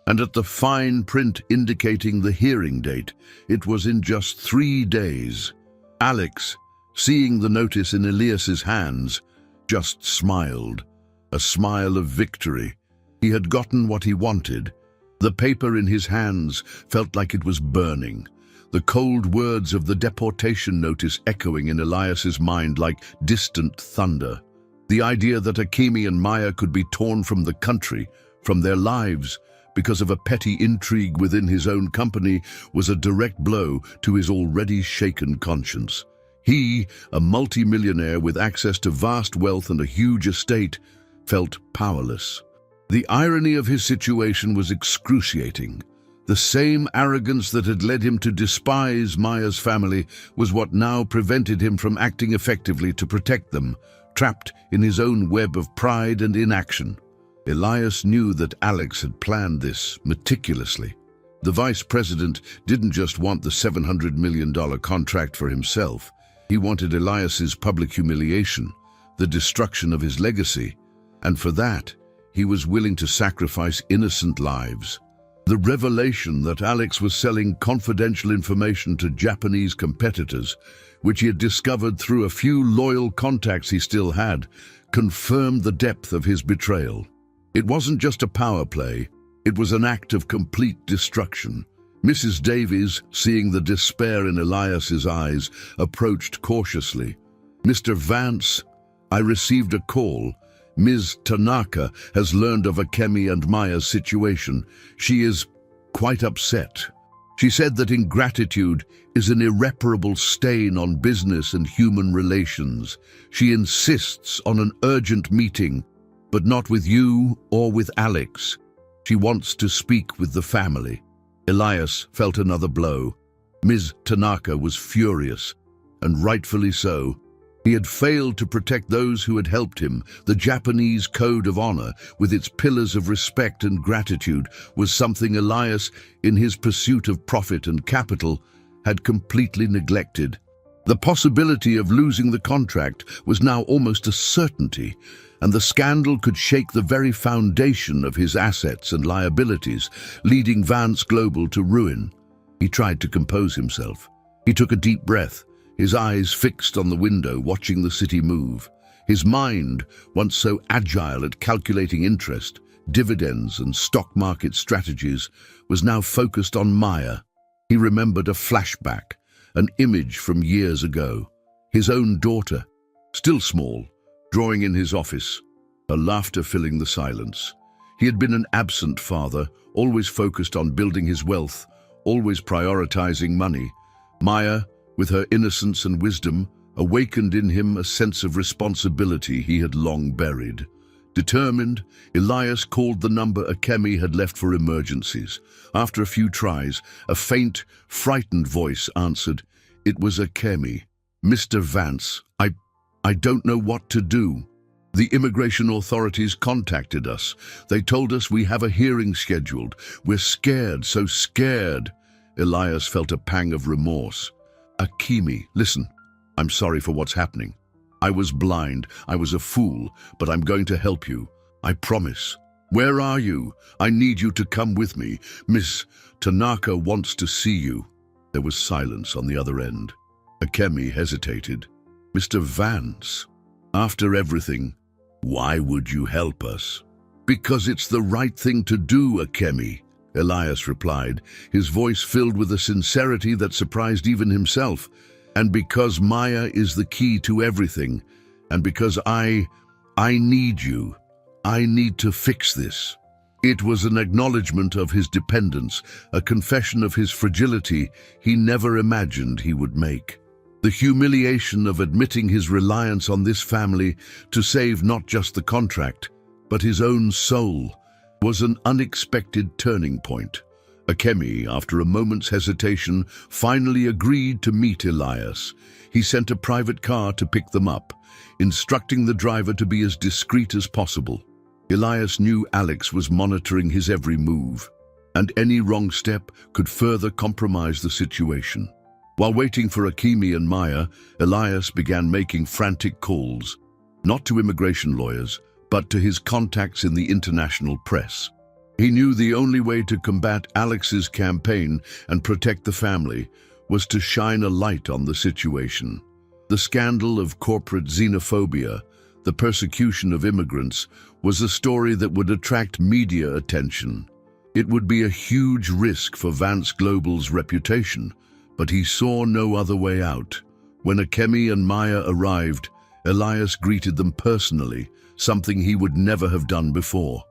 and at the fine print indicating the hearing date. It was in just 3 days. Alex, seeing the notice in Elias's hands, just smiled, a smile of victory. He had gotten what he wanted. The paper in his hands felt like it was burning, the cold words of the deportation notice echoing in Elias's mind like distant thunder. The idea that Akemi and Maya could be torn from the country, from their lives, because of a petty intrigue within his own company was a direct blow to his already shaken conscience. He, a multi-millionaire with access to vast wealth and a huge estate, felt powerless. The irony of his situation was excruciating. The same arrogance that had led him to despise Maya's family was what now prevented him from acting effectively to protect them, trapped in his own web of pride and inaction. Elias knew that Alex had planned this meticulously. The vice president didn't just want the $700 million contract for himself. He wanted Elias's public humiliation, the destruction of his legacy, and for that, he was willing to sacrifice innocent lives. The revelation that Alex was selling confidential information to Japanese competitors, which he had discovered through a few loyal contacts he still had, confirmed the depth of his betrayal. It wasn't just a power play, it was an act of complete destruction. Mrs. Davies, seeing the despair in Elias's eyes, approached cautiously. "Mr. Vance, I received a call. Ms. Tanaka has learned of Akemi and Maya's situation. She is quite upset. She said that ingratitude is an irreparable stain on business and human relations. She insists on an urgent meeting, but not with you or with Alex. She wants to speak with the family." Elias felt another blow. Ms. Tanaka was furious, and rightfully so. He had failed to protect those who had helped him. The Japanese code of honor, with its pillars of respect and gratitude, was something Elias, in his pursuit of profit and capital, had completely neglected. The possibility of losing the contract was now almost a certainty, and the scandal could shake the very foundation of his assets and liabilities, leading Vance Global to ruin. He tried to compose himself. He took a deep breath, his eyes fixed on the window, watching the city move. His mind, once so agile at calculating interest, dividends, and stock market strategies, was now focused on Maya. He remembered a flashback, an image from years ago. His own daughter, still small, drawing in his office, her laughter filling the silence. He had been an absent father, always focused on building his wealth, always prioritizing money. Maya, with her innocence and wisdom, awakened in him a sense of responsibility he had long buried. Determined, Elias called the number Akemi had left for emergencies. After a few tries, a faint, frightened voice answered. It was Akemi. "Mr. Vance, I don't know what to do. The immigration authorities contacted us. They told us we have a hearing scheduled. We're scared, so scared." Elias felt a pang of remorse. "Akemi, listen, I'm sorry for what's happening. I was blind, I was a fool, but I'm going to help you. I promise. Where are you? I need you to come with me. Miss Tanaka wants to see you." There was silence on the other end. Akemi hesitated. "Mr. Vance, after everything, why would you help us?" "Because it's the right thing to do, Akemi," Elias replied, his voice filled with a sincerity that surprised even himself. "And because Maya is the key to everything, and because I need you. I need to fix this." It was an acknowledgement of his dependence, a confession of his fragility he never imagined he would make. The humiliation of admitting his reliance on this family to save not just the contract, but his own soul, was an unexpected turning point. Akemi, after a moment's hesitation, finally agreed to meet Elias. He sent a private car to pick them up, instructing the driver to be as discreet as possible. Elias knew Alex was monitoring his every move, and any wrong step could further compromise the situation. While waiting for Akemi and Maya, Elias began making frantic calls, not to immigration lawyers, but to his contacts in the international press. He knew the only way to combat Alex's campaign and protect the family was to shine a light on the situation. The scandal of corporate xenophobia, the persecution of immigrants, was a story that would attract media attention. It would be a huge risk for Vance Global's reputation, but he saw no other way out. When Akemi and Maya arrived, Elias greeted them personally, something he would never have done before.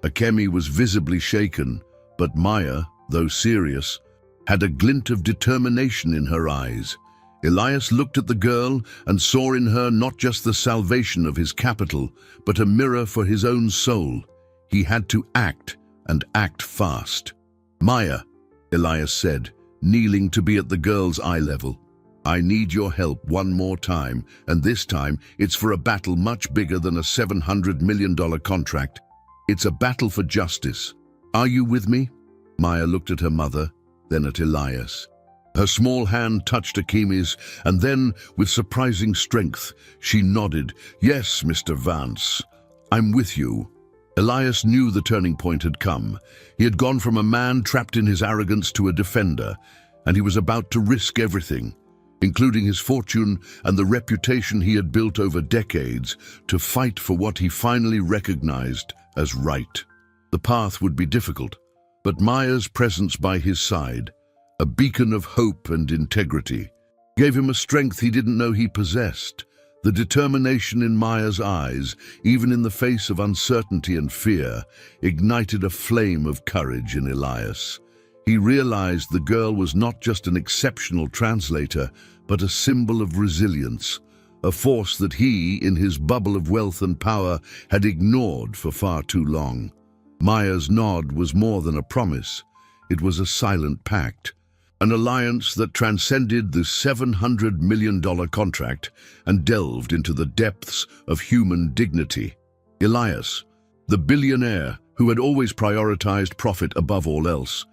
Akemi was visibly shaken, but Maya, though serious, had a glint of determination in her eyes. Elias looked at the girl and saw in her not just the salvation of his capital, but a mirror for his own soul. He had to act, and act fast. "Maya," Elias said, kneeling to be at the girl's eye level. I need your help one more time, and this time it's for a battle much bigger than a $700 million contract. It's a battle for justice. Are you with me? Maya looked at her mother, then at Elias. Her small hand touched Akimi's, and then, with surprising strength, she nodded. Yes, Mr. Vance, I'm with you. Elias knew the turning point had come. He had gone from a man trapped in his arrogance to a defender, and he was about to risk everything, including his fortune and the reputation he had built over decades, to fight for what he finally recognized as right. The path would be difficult, but Maya's presence by his side, a beacon of hope and integrity, gave him a strength he didn't know he possessed. The determination in Maya's eyes, even in the face of uncertainty and fear, ignited a flame of courage in Elias. He realized the girl was not just an exceptional translator, but a symbol of resilience, a force that he, in his bubble of wealth and power, had ignored for far too long. Maya's nod was more than a promise. It was a silent pact, an alliance that transcended the $700 million contract and delved into the depths of human dignity. Elias, the billionaire who had always prioritized profit above all else,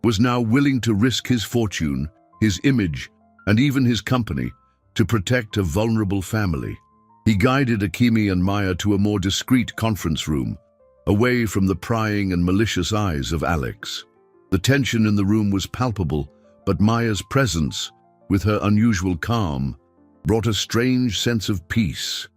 was now willing to risk his fortune, his image, and even his company to protect a vulnerable family. He guided Akimi and Maya to a more discreet conference room, away from the prying and malicious eyes of Alex. The tension in the room was palpable, but Maya's presence, with her unusual calm, brought a strange sense of peace.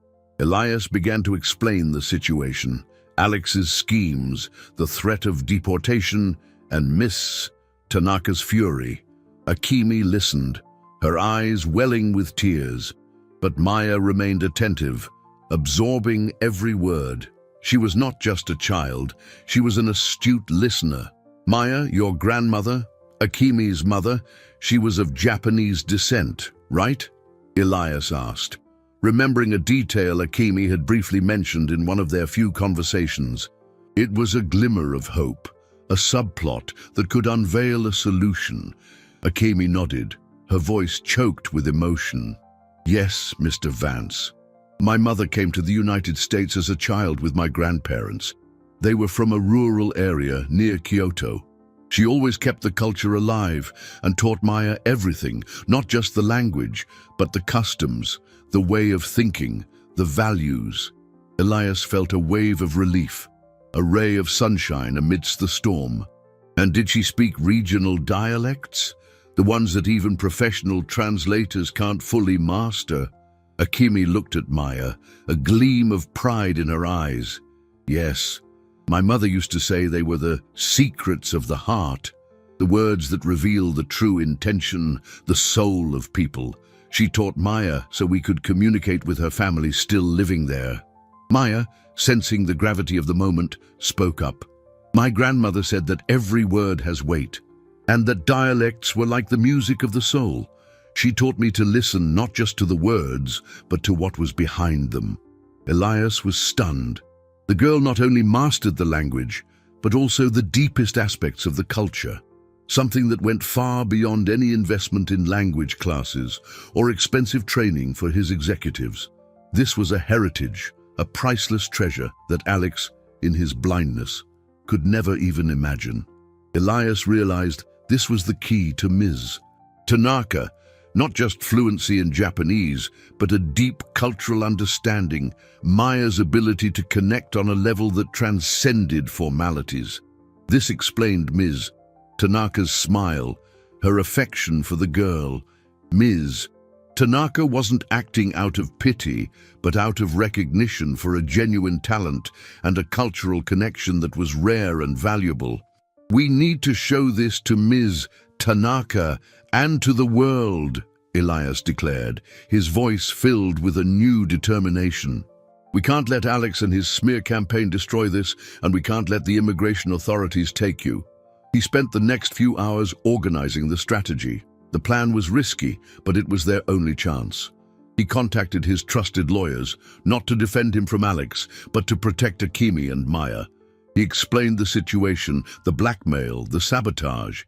Elias began to explain the situation, Alex's schemes, the threat of deportation, and Miss Tanaka's fury. Akimi listened, her eyes welling with tears, but Maya remained attentive, absorbing every word. She was not just a child, she was an astute listener. Maya, your grandmother, Akimi's mother, she was of Japanese descent, right? Elias asked, remembering a detail Akimi had briefly mentioned in one of their few conversations. It was a glimmer of hope, a subplot that could unveil a solution. Akimi nodded, her voice choked with emotion. Yes, Mr. Vance. My mother came to the United States as a child with my grandparents. They were from a rural area near Kyoto. She always kept the culture alive and taught Maya everything, not just the language, but the customs, the way of thinking, the values. Elias felt a wave of relief, a ray of sunshine amidst the storm. And did she speak regional dialects? The ones that even professional translators can't fully master? Akimi looked at Maya, a gleam of pride in her eyes. Yes, my mother used to say they were the secrets of the heart, the words that reveal the true intention, the soul of people. She taught Maya so we could communicate with her family still living there. Maya, sensing the gravity of the moment, spoke up. My grandmother said that every word has weight, and that dialects were like the music of the soul. She taught me to listen not just to the words, but to what was behind them. Elias was stunned. The girl not only mastered the language, but also the deepest aspects of the culture, something that went far beyond any investment in language classes or expensive training for his executives. This was a heritage, a priceless treasure that Alex, in his blindness, could never even imagine. Elias realized this was the key to Ms. Tanaka, not just fluency in Japanese, but a deep cultural understanding, Maya's ability to connect on a level that transcended formalities. This explained Ms. Tanaka's smile, her affection for the girl. Ms. Tanaka wasn't acting out of pity, but out of recognition for a genuine talent and a cultural connection that was rare and valuable. We need to show this to Ms. Tanaka and to the world, Elias declared, his voice filled with a new determination. We can't let Alex and his smear campaign destroy this, and we can't let the immigration authorities take you. He spent the next few hours organizing the strategy. The plan was risky, but it was their only chance. He contacted his trusted lawyers, not to defend him from Alex, but to protect Akimi and Maya. He explained the situation, the blackmail, the sabotage.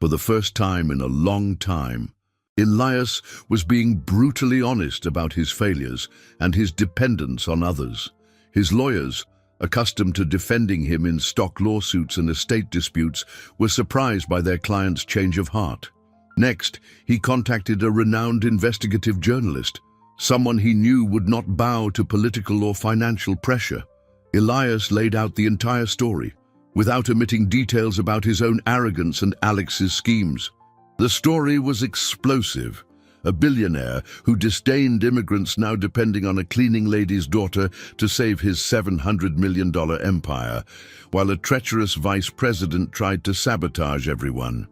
For the first time in a long time, Elias was being brutally honest about his failures and his dependence on others. His lawyers, accustomed to defending him in stock lawsuits and estate disputes, were surprised by their client's change of heart. Next, he contacted a renowned investigative journalist, someone he knew would not bow to political or financial pressure. Elias laid out the entire story, without omitting details about his own arrogance and Alex's schemes. The story was explosive. A billionaire who disdained immigrants now depending on a cleaning lady's daughter to save his $700 million empire, while a treacherous vice president tried to sabotage everyone.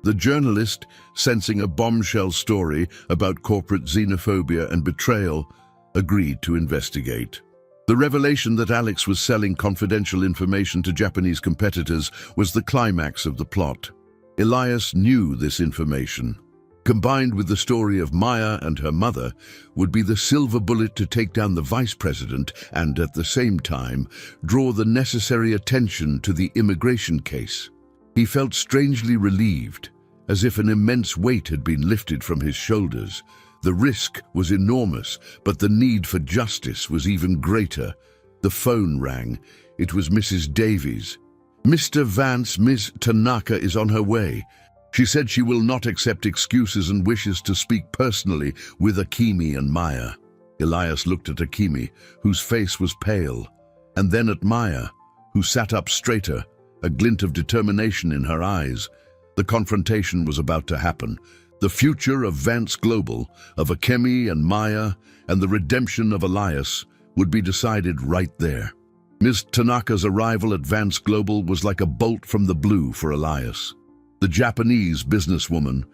The journalist, sensing a bombshell story about corporate xenophobia and betrayal, agreed to investigate. The revelation that Alex was selling confidential information to Japanese competitors was the climax of the plot. Elias knew this information, combined with the story of Maya and her mother, would be the silver bullet to take down the vice president and, at the same time, draw the necessary attention to the immigration case. He felt strangely relieved, as if an immense weight had been lifted from his shoulders. The risk was enormous, but the need for justice was even greater. The phone rang. It was Mrs. Davies. "Mr. Vance, Miss Tanaka is on her way. She said she will not accept excuses and wishes to speak personally with Akemi and Maya." Elias looked at Akemi, whose face was pale, and then at Maya, who sat up straighter, a glint of determination in her eyes. The confrontation was about to happen. The future of Vance Global, of Akemi and Maya, and the redemption of Elias would be decided right there. Ms. Tanaka's arrival at Vance Global was like a bolt from the blue for Elias. The Japanese businesswoman,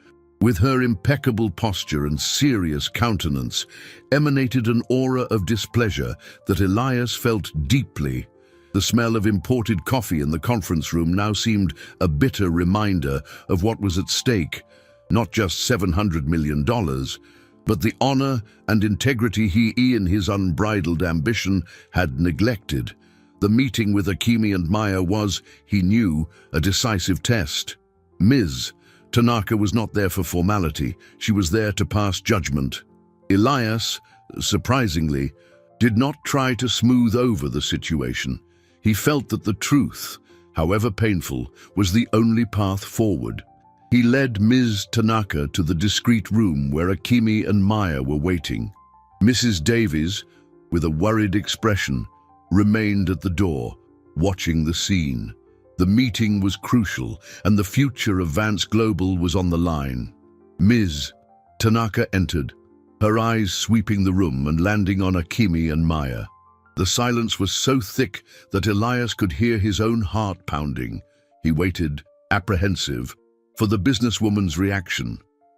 with her impeccable posture and serious countenance, emanated an aura of displeasure that Elias felt deeply. The smell of imported coffee in the conference room now seemed a bitter reminder of what was at stake. Not just $700 million, but the honor and integrity he, in his unbridled ambition, had neglected. The meeting with Akemi and Maya was, he knew, a decisive test. Ms. Tanaka was not there for formality. She was there to pass judgment. Elias, surprisingly, did not try to smooth over the situation. He felt that the truth, however painful, was the only path forward. He led Ms. Tanaka to the discreet room where Akemi and Maya were waiting. Mrs. Davies, with a worried expression, remained at the door, watching the scene. The meeting was crucial, and the future of Vance Global was on the line. Ms. Tanaka entered, her eyes sweeping the room and landing on Akemi and Maya. The silence was so thick that Elias could hear his own heart pounding. He waited, apprehensive, for the businesswoman's reaction.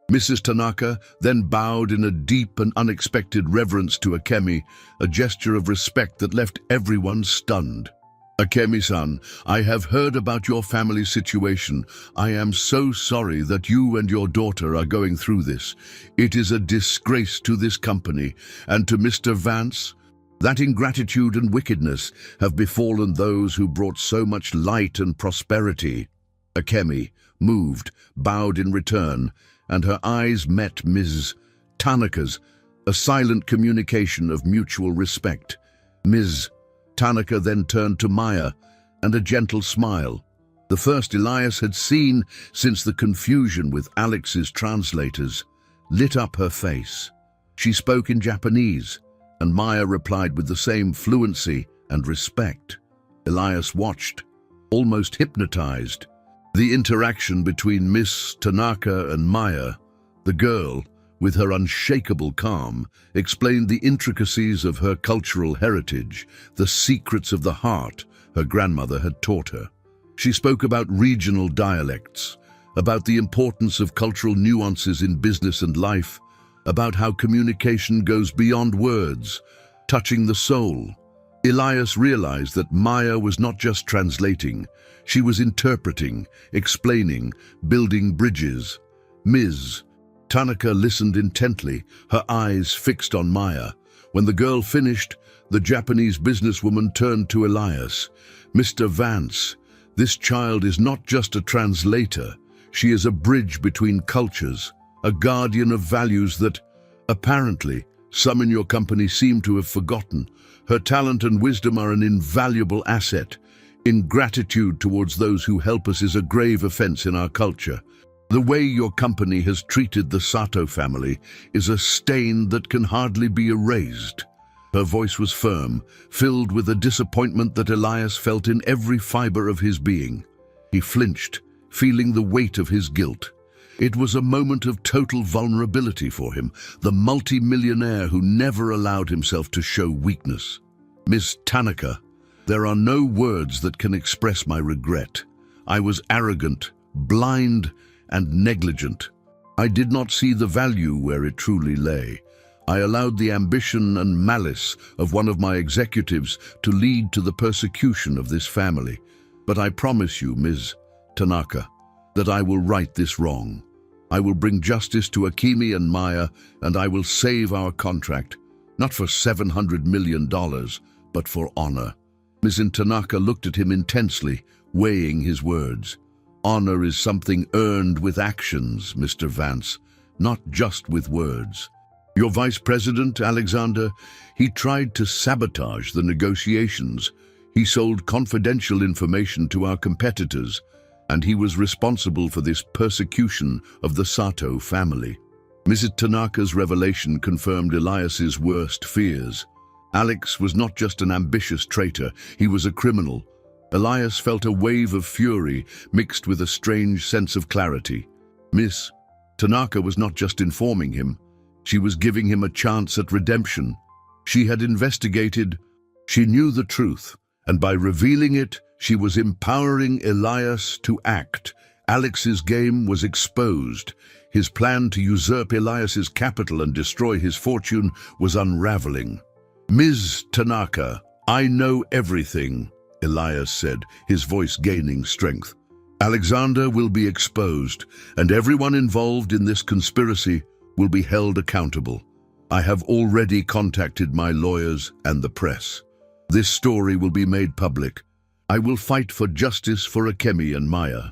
Mrs. Tanaka then bowed in a deep and unexpected reverence to Akemi, a gesture of respect that left everyone stunned. "Akemi-san, I have heard about your family situation. I am so sorry that you and your daughter are going through this. It is a disgrace to this company and to Mr. Vance. That ingratitude and wickedness have befallen those who brought so much light and prosperity." Akemi, moved, bowed in return, and her eyes met Ms. Tanaka's, a silent communication of mutual respect. Ms. Tanaka then turned to Maya, and a gentle smile, the first Elias had seen since the confusion with Alex's translators, lit up her face. She spoke in Japanese, and Maya replied with the same fluency and respect. Elias watched, almost hypnotized. The interaction between Miss Tanaka and Maya, the girl, with her unshakable calm, explained the intricacies of her cultural heritage, the secrets of the heart her grandmother had taught her. She spoke about regional dialects, about the importance of cultural nuances in business and life, about how communication goes beyond words, touching the soul. Elias realized that Maya was not just translating, she was interpreting, explaining, building bridges. Ms. Tanaka listened intently, her eyes fixed on Maya. When the girl finished, the Japanese businesswoman turned to Elias. "Mr. Vance, this child is not just a translator. She is a bridge between cultures, a guardian of values that, apparently, some in your company seem to have forgotten. Her talent and wisdom are an invaluable asset. Ingratitude towards those who help us is a grave offense in our culture. The way your company has treated the Sato family is a stain that can hardly be erased. Her voice was firm, filled with a disappointment that Elias felt in every fiber of his being. He flinched, feeling the weight of his guilt. It was a moment of total vulnerability for him, the multi-millionaire who never allowed himself to show weakness. Miss Tanaka, there are no words that can express my regret. I was arrogant, blind, and negligent. I did not see the value where it truly lay. I allowed the ambition and malice of one of my executives to lead to the persecution of this family. But I promise you, Ms. Tanaka, that I will right this wrong. I will bring justice to Akemi and Maya, and I will save our contract, not for $700 million, but for honor. Ms. Tanaka looked at him intensely, weighing his words. Honor is something earned with actions, Mr. Vance, not just with words. Your vice president, Alexander, he tried to sabotage the negotiations. He sold confidential information to our competitors, and he was responsible for this persecution of the Sato family. Mrs. Tanaka's revelation confirmed Elias's worst fears. Alex was not just an ambitious traitor, he was a criminal. Elias felt a wave of fury mixed with a strange sense of clarity. Miss Tanaka was not just informing him, she was giving him a chance at redemption. She had investigated, she knew the truth, and by revealing it, she was empowering Elias to act. Alex's game was exposed. His plan to usurp Elias's capital and destroy his fortune was unraveling. Ms. Tanaka, I know everything, Elias said, his voice gaining strength. Alexander will be exposed, and everyone involved in this conspiracy will be held accountable. I have already contacted my lawyers and the press. This story will be made public. I will fight for justice for Akemi and Maya.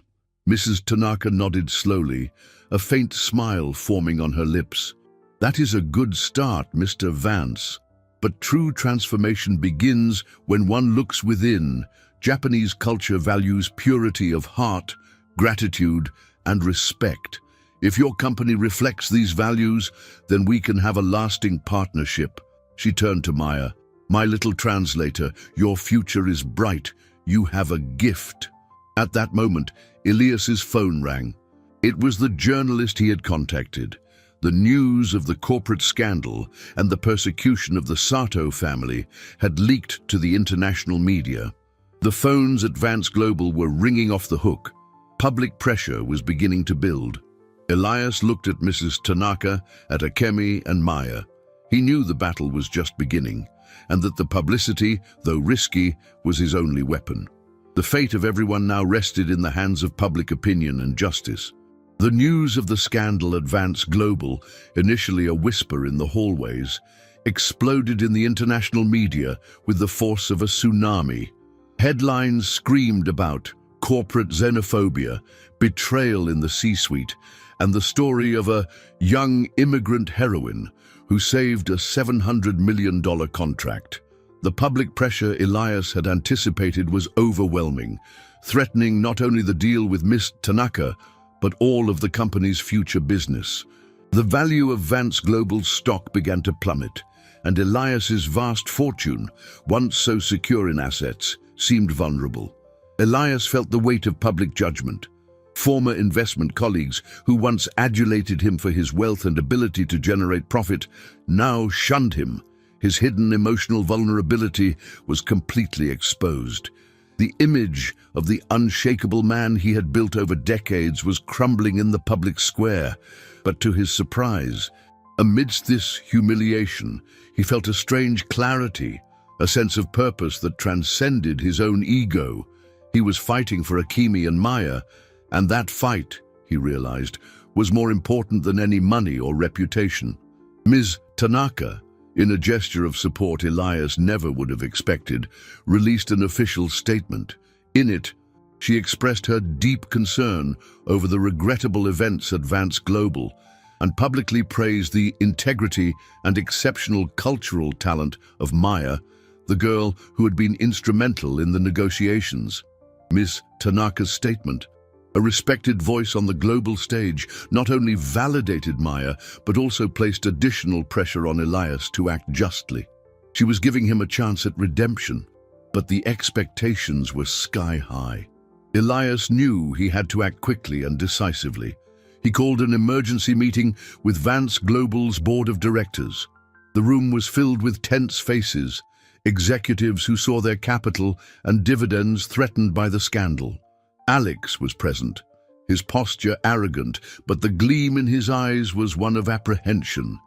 Mrs. Tanaka nodded slowly, a faint smile forming on her lips. That is a good start, Mr. Vance. But true transformation begins when one looks within. Japanese culture values purity of heart, gratitude, and respect. If your company reflects these values, then we can have a lasting partnership. She turned to Maya. My little translator, your future is bright. You have a gift. At that moment, Elias's phone rang. It was the journalist he had contacted. The news of the corporate scandal and the persecution of the Sato family had leaked to the international media. The phones at Vance Global were ringing off the hook. Public pressure was beginning to build. Elias looked at Mrs. Tanaka, at Akemi and Maya. He knew the battle was just beginning, and that the publicity, though risky, was his only weapon. The fate of everyone now rested in the hands of public opinion and justice. The news of the scandal at Vance Global, initially a whisper in the hallways, exploded in the international media with the force of a tsunami. Headlines screamed about corporate xenophobia, betrayal in the C-suite, and the story of a young immigrant heroine who saved a $700 million contract. The public pressure Elias had anticipated was overwhelming, threatening not only the deal with Miss Tanaka, but all of the company's future business. The value of Vance Global's stock began to plummet, and Elias's vast fortune, once so secure in assets, seemed vulnerable. Elias felt the weight of public judgment. Former investment colleagues who once adulated him for his wealth and ability to generate profit now shunned him. His hidden emotional vulnerability was completely exposed. The image of the unshakable man he had built over decades was crumbling in the public square. But to his surprise, amidst this humiliation, he felt a strange clarity, a sense of purpose that transcended his own ego. He was fighting for Akemi and Maya, and that fight, he realized, was more important than any money or reputation. Ms. Tanaka, in a gesture of support Elias never would have expected, released an official statement. In it, She expressed her deep concern over the regrettable events at Vance Global and publicly praised the integrity and exceptional cultural talent of Maya, the girl who had been instrumental in the negotiations. Ms. Tanaka's statement, a respected voice on the global stage, not only validated Maya, but also placed additional pressure on Elias to act justly. She was giving him a chance at redemption, but the expectations were sky high. Elias knew he had to act quickly and decisively. He called an emergency meeting with Vance Global's board of directors. The room was filled with tense faces, executives who saw their capital and dividends threatened by the scandal. Alex was present, his posture arrogant, but the gleam in his eyes was one of apprehension.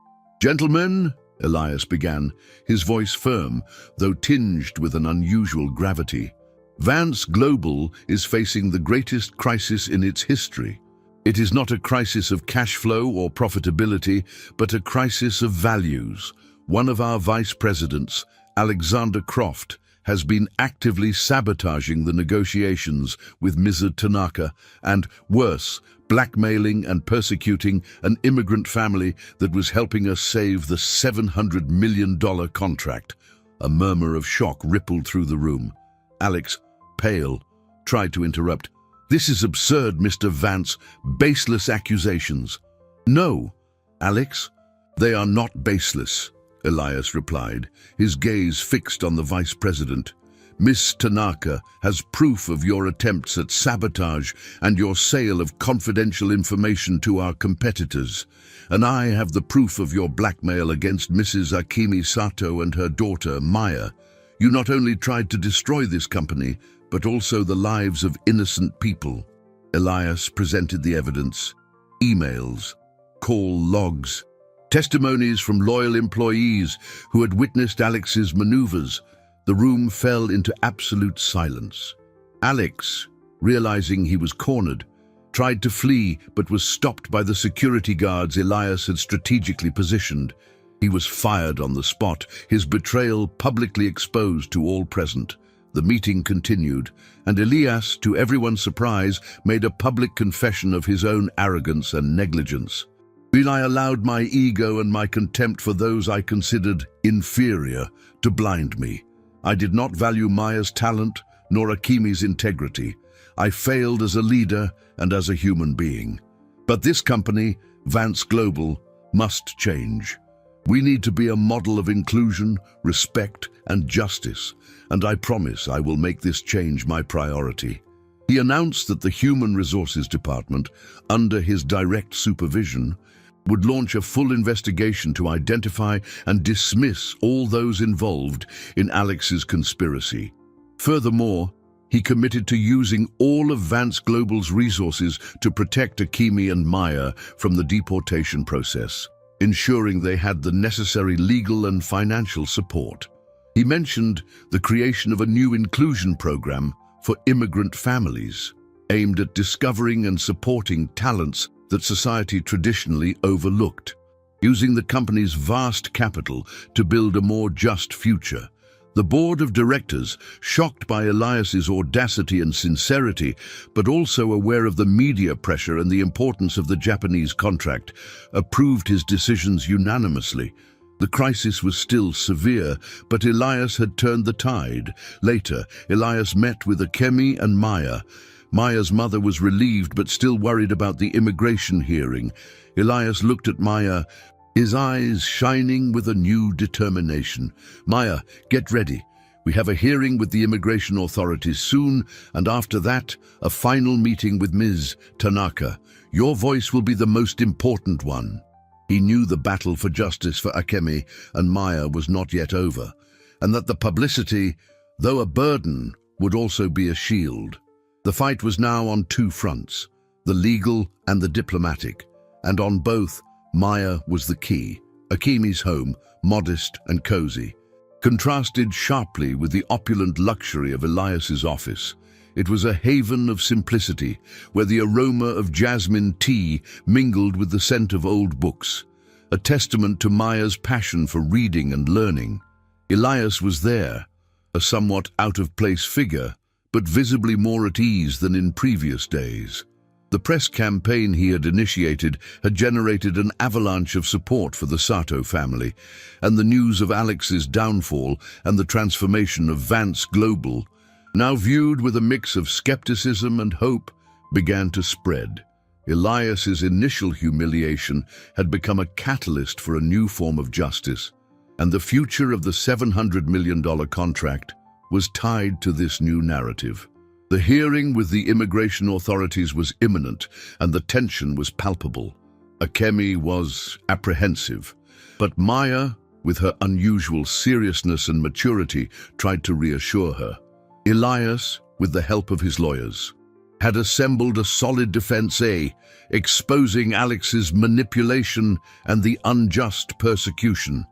"Gentlemen," Elias began, his voice firm, though tinged with an unusual gravity, "Vance Global is facing the greatest crisis in its history. It is not a crisis of cash flow or profitability, but a crisis of values. One of our vice presidents, Alexander Croft, has been actively sabotaging the negotiations with Ms. Tanaka and, worse, blackmailing and persecuting an immigrant family that was helping us save the $700 million contract." A murmur of shock rippled through the room. Alex, pale, tried to interrupt. "This is absurd, Mr. Vance. Baseless accusations." "No, Alex, they are not baseless," Elias replied, his gaze fixed on the vice president. "Miss Tanaka has proof of your attempts at sabotage and your sale of confidential information to our competitors. And I have the proof of your blackmail against Mrs. Akemi Sato and her daughter, Maya. You not only tried to destroy this company, but also the lives of innocent people." Elias presented the evidence: emails, call logs, testimonies from loyal employees who had witnessed Alex's maneuvers. The room fell into absolute silence. Alex, realizing he was cornered, tried to flee but was stopped by the security guards Elias had strategically positioned. He was fired on the spot, his betrayal publicly exposed to all present. The meeting continued, and Elias, to everyone's surprise, made a public confession of his own arrogance and negligence. "I allowed my ego and my contempt for those I considered inferior to blind me. I did not value Maya's talent nor Akemi's integrity. I failed as a leader and as a human being. But this company, Vance Global, must change. We need to be a model of inclusion, respect, and justice, and I promise I will make this change my priority." He announced that the Human Resources Department, under his direct supervision, would launch a full investigation to identify and dismiss all those involved in Alex's conspiracy. Furthermore, he committed to using all of Vance Global's resources to protect Akemi and Maya from the deportation process, ensuring they had the necessary legal and financial support. He mentioned the creation of a new inclusion program for immigrant families, aimed at discovering and supporting talents that society traditionally overlooked, using the company's vast capital to build a more just future. The board of directors, shocked by Elias's audacity and sincerity, but also aware of the media pressure and the importance of the Japanese contract, approved his decisions unanimously. The crisis was still severe, but Elias had turned the tide. Later, Elias met with Akemi and Maya. Maya's mother was relieved but still worried about the immigration hearing. Elias looked at Maya, his eyes shining with a new determination. "Maya, get ready. We have a hearing with the immigration authorities soon, and after that, a final meeting with Ms. Tanaka. Your voice will be the most important one." He knew the battle for justice for Akemi and Maya was not yet over, and that the publicity, though a burden, would also be a shield. The fight was now on two fronts, the legal and the diplomatic, and on both, Maya was the key. Akemi's home, modest and cozy, contrasted sharply with the opulent luxury of Elias's office. It was a haven of simplicity, where the aroma of jasmine tea mingled with the scent of old books, a testament to Maya's passion for reading and learning. Elias was there, a somewhat out-of-place figure, but visibly more at ease than in previous days. The press campaign he had initiated had generated an avalanche of support for the Sato family, and the news of Alex's downfall and the transformation of Vance Global, now viewed with a mix of skepticism and hope, began to spread. Elias's initial humiliation had become a catalyst for a new form of justice, and the future of the $700 million contract was tied to this new narrative. The hearing with the immigration authorities was imminent, and the tension was palpable. Akemi was apprehensive, but Maya, with her unusual seriousness and maturity, tried to reassure her. Elias, with the help of his lawyers, had assembled a solid defense, exposing Alex's manipulation and the unjust persecution.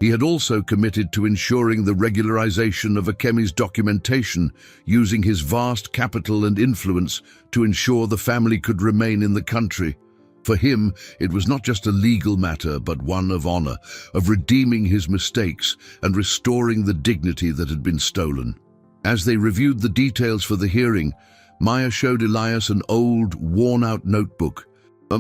He had also committed to ensuring the regularization of Akemi's documentation, using his vast capital and influence to ensure the family could remain in the country. For him, it was not just a legal matter, but one of honor, of redeeming his mistakes and restoring the dignity that had been stolen. As they reviewed the details for the hearing, Maya showed Elias an old, worn-out notebook.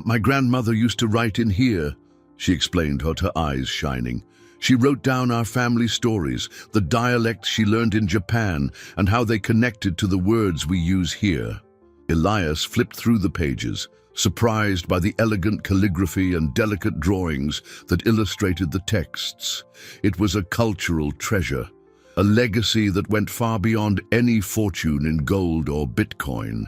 My grandmother used to write in here, she explained, her eyes shining. She wrote down our family stories, the dialects she learned in Japan, and how they connected to the words we use here. Elias flipped through the pages, surprised by the elegant calligraphy and delicate drawings that illustrated the texts. It was a cultural treasure, a legacy that went far beyond any fortune in gold or Bitcoin.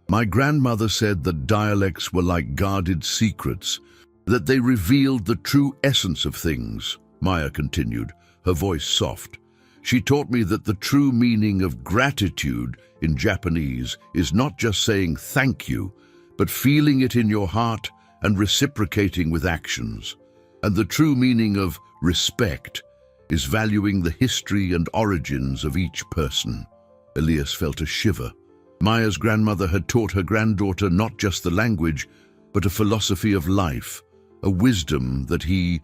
My grandmother said that dialects were like guarded secrets, that they revealed the true essence of things. Maya continued, her voice soft. She taught me that the true meaning of gratitude in Japanese is not just saying thank you, but feeling it in your heart and reciprocating with actions. And the true meaning of respect is valuing the history and origins of each person. Elias felt a shiver. Maya's grandmother had taught her granddaughter not just the language, but a philosophy of life, a wisdom that he,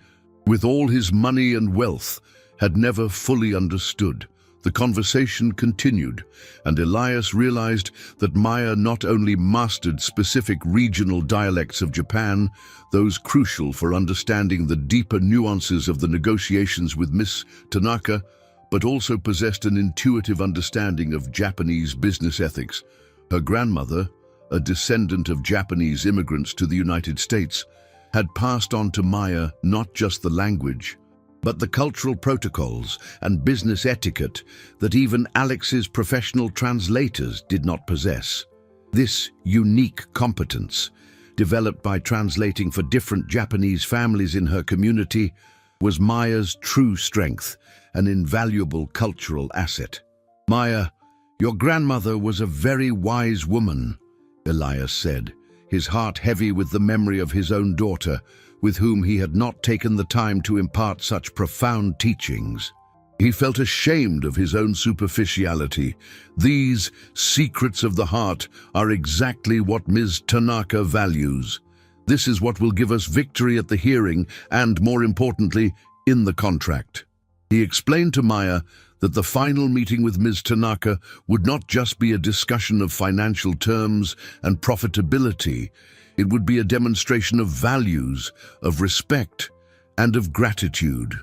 with all his money and wealth, had never fully understood. The conversation continued, and Elias realized that Maya not only mastered specific regional dialects of Japan, those crucial for understanding the deeper nuances of the negotiations with Miss Tanaka, but also possessed an intuitive understanding of Japanese business ethics. Her grandmother, a descendant of Japanese immigrants to the United States, had passed on to Maya not just the language, but the cultural protocols and business etiquette that even Alex's professional translators did not possess. This unique competence, developed by translating for different Japanese families in her community, was Maya's true strength, an invaluable cultural asset. Maya, your grandmother was a very wise woman, Elias said, his heart heavy with the memory of his own daughter, with whom he had not taken the time to impart such profound teachings. He felt ashamed of his own superficiality. These secrets of the heart are exactly what Ms. Tanaka values. This is what will give us victory at the hearing and, more importantly, in the contract. He explained to Maya that the final meeting with Ms. Tanaka would not just be a discussion of financial terms and profitability. It would be a demonstration of values, of respect, and of gratitude.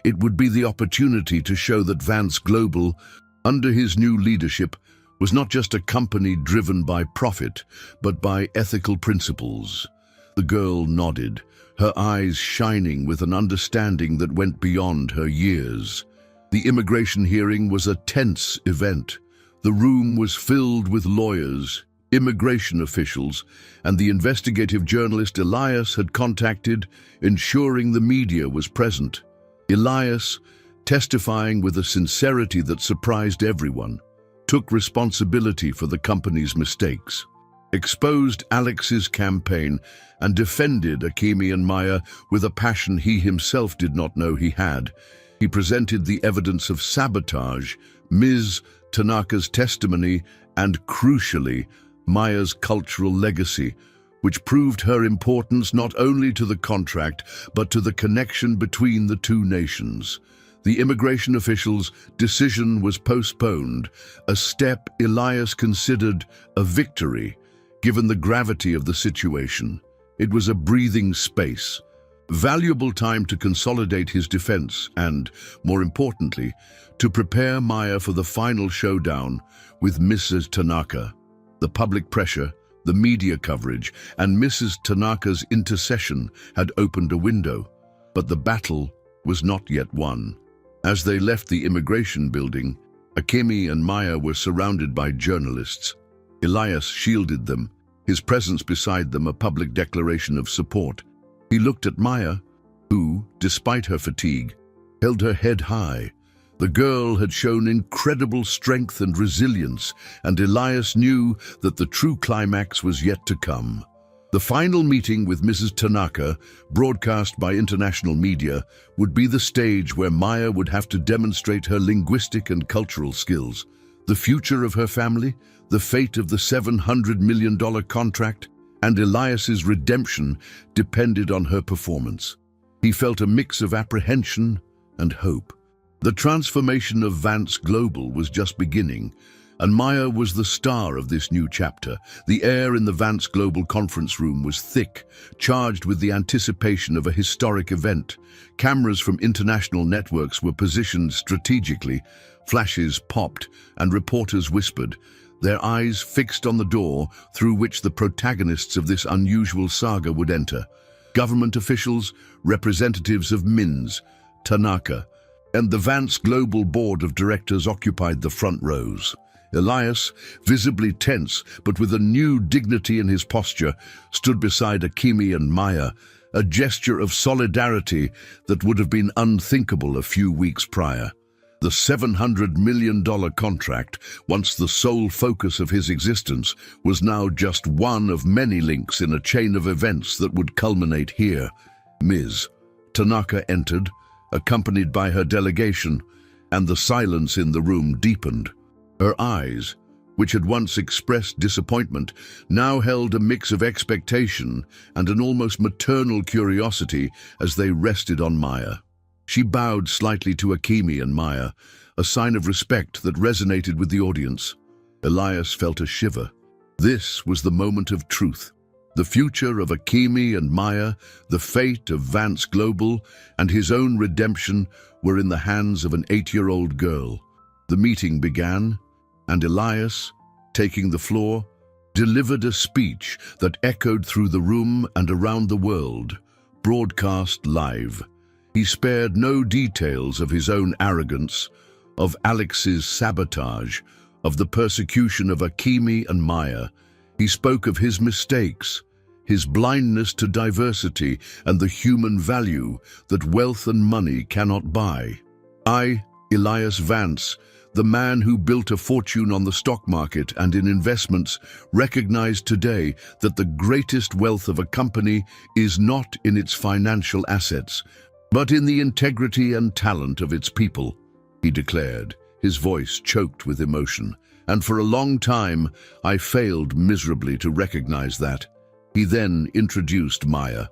It would be the opportunity to show that Vance Global, under his new leadership, was not just a company driven by profit, but by ethical principles. The girl nodded, her eyes shining with an understanding that went beyond her years. The immigration hearing was a tense event. The room was filled with lawyers, immigration officials, and the investigative journalist Elias had contacted, ensuring the media was present. Elias, testifying with a sincerity that surprised everyone, took responsibility for the company's mistakes, exposed Alex's campaign, and defended Akemi and Maya with a passion he himself did not know he had. He presented the evidence of sabotage, Ms. Tanaka's testimony, and, crucially, Maya's cultural legacy, which proved her importance not only to the contract, but to the connection between the two nations. The immigration officials' decision was postponed, a step Elias considered a victory, given the gravity of the situation. It was a breathing space, valuable time to consolidate his defense and, more importantly, to prepare Maya for the final showdown with Mrs. Tanaka. The public pressure, the media coverage, and Mrs. Tanaka's intercession had opened a window, but the battle was not yet won. As they left the immigration building, Akemi and Maya were surrounded by journalists. Elias shielded them, his presence beside them a public declaration of support. He looked at Maya, who, despite her fatigue, held her head high. The girl had shown incredible strength and resilience, and Elias knew that the true climax was yet to come. The final meeting with Mrs. Tanaka, broadcast by international media, would be the stage where Maya would have to demonstrate her linguistic and cultural skills. The future of her family, the fate of the $700 million contract, and Elias's redemption depended on her performance. He felt a mix of apprehension and hope. The transformation of Vance Global was just beginning, and Maya was the star of this new chapter. The air in the Vance Global conference room was thick, charged with the anticipation of a historic event. Cameras from international networks were positioned strategically, flashes popped, and reporters whispered, their eyes fixed on the door through which the protagonists of this unusual saga would enter. Government officials, representatives of Mins, Tanaka, and the Vance Global Board of Directors occupied the front rows. Elias, visibly tense but with a new dignity in his posture, stood beside Akemi and Maya, a gesture of solidarity that would have been unthinkable a few weeks prior. The $700 million contract, once the sole focus of his existence, was now just one of many links in a chain of events that would culminate here. Ms. Tanaka entered, accompanied by her delegation, and the silence in the room deepened. Her eyes, which had once expressed disappointment, now held a mix of expectation and an almost maternal curiosity as they rested on Maya. She bowed slightly to Akemi and Maya, a sign of respect that resonated with the audience. Elias felt a shiver. This was the moment of truth. The future of Akemi and Maya, the fate of Vance Global, and his own redemption were in the hands of an 8-year-old girl. The meeting began, and Elias, taking the floor, delivered a speech that echoed through the room and around the world, broadcast live. He spared no details of his own arrogance, of Alex's sabotage, of the persecution of Akemi and Maya. He spoke of his mistakes, his blindness to diversity, and the human value that wealth and money cannot buy. I, Elias Vance, the man who built a fortune on the stock market and in investments, recognized today that the greatest wealth of a company is not in its financial assets, but in the integrity and talent of its people, he declared, his voice choked with emotion. And for a long time, I failed miserably to recognize that. He then introduced Maya.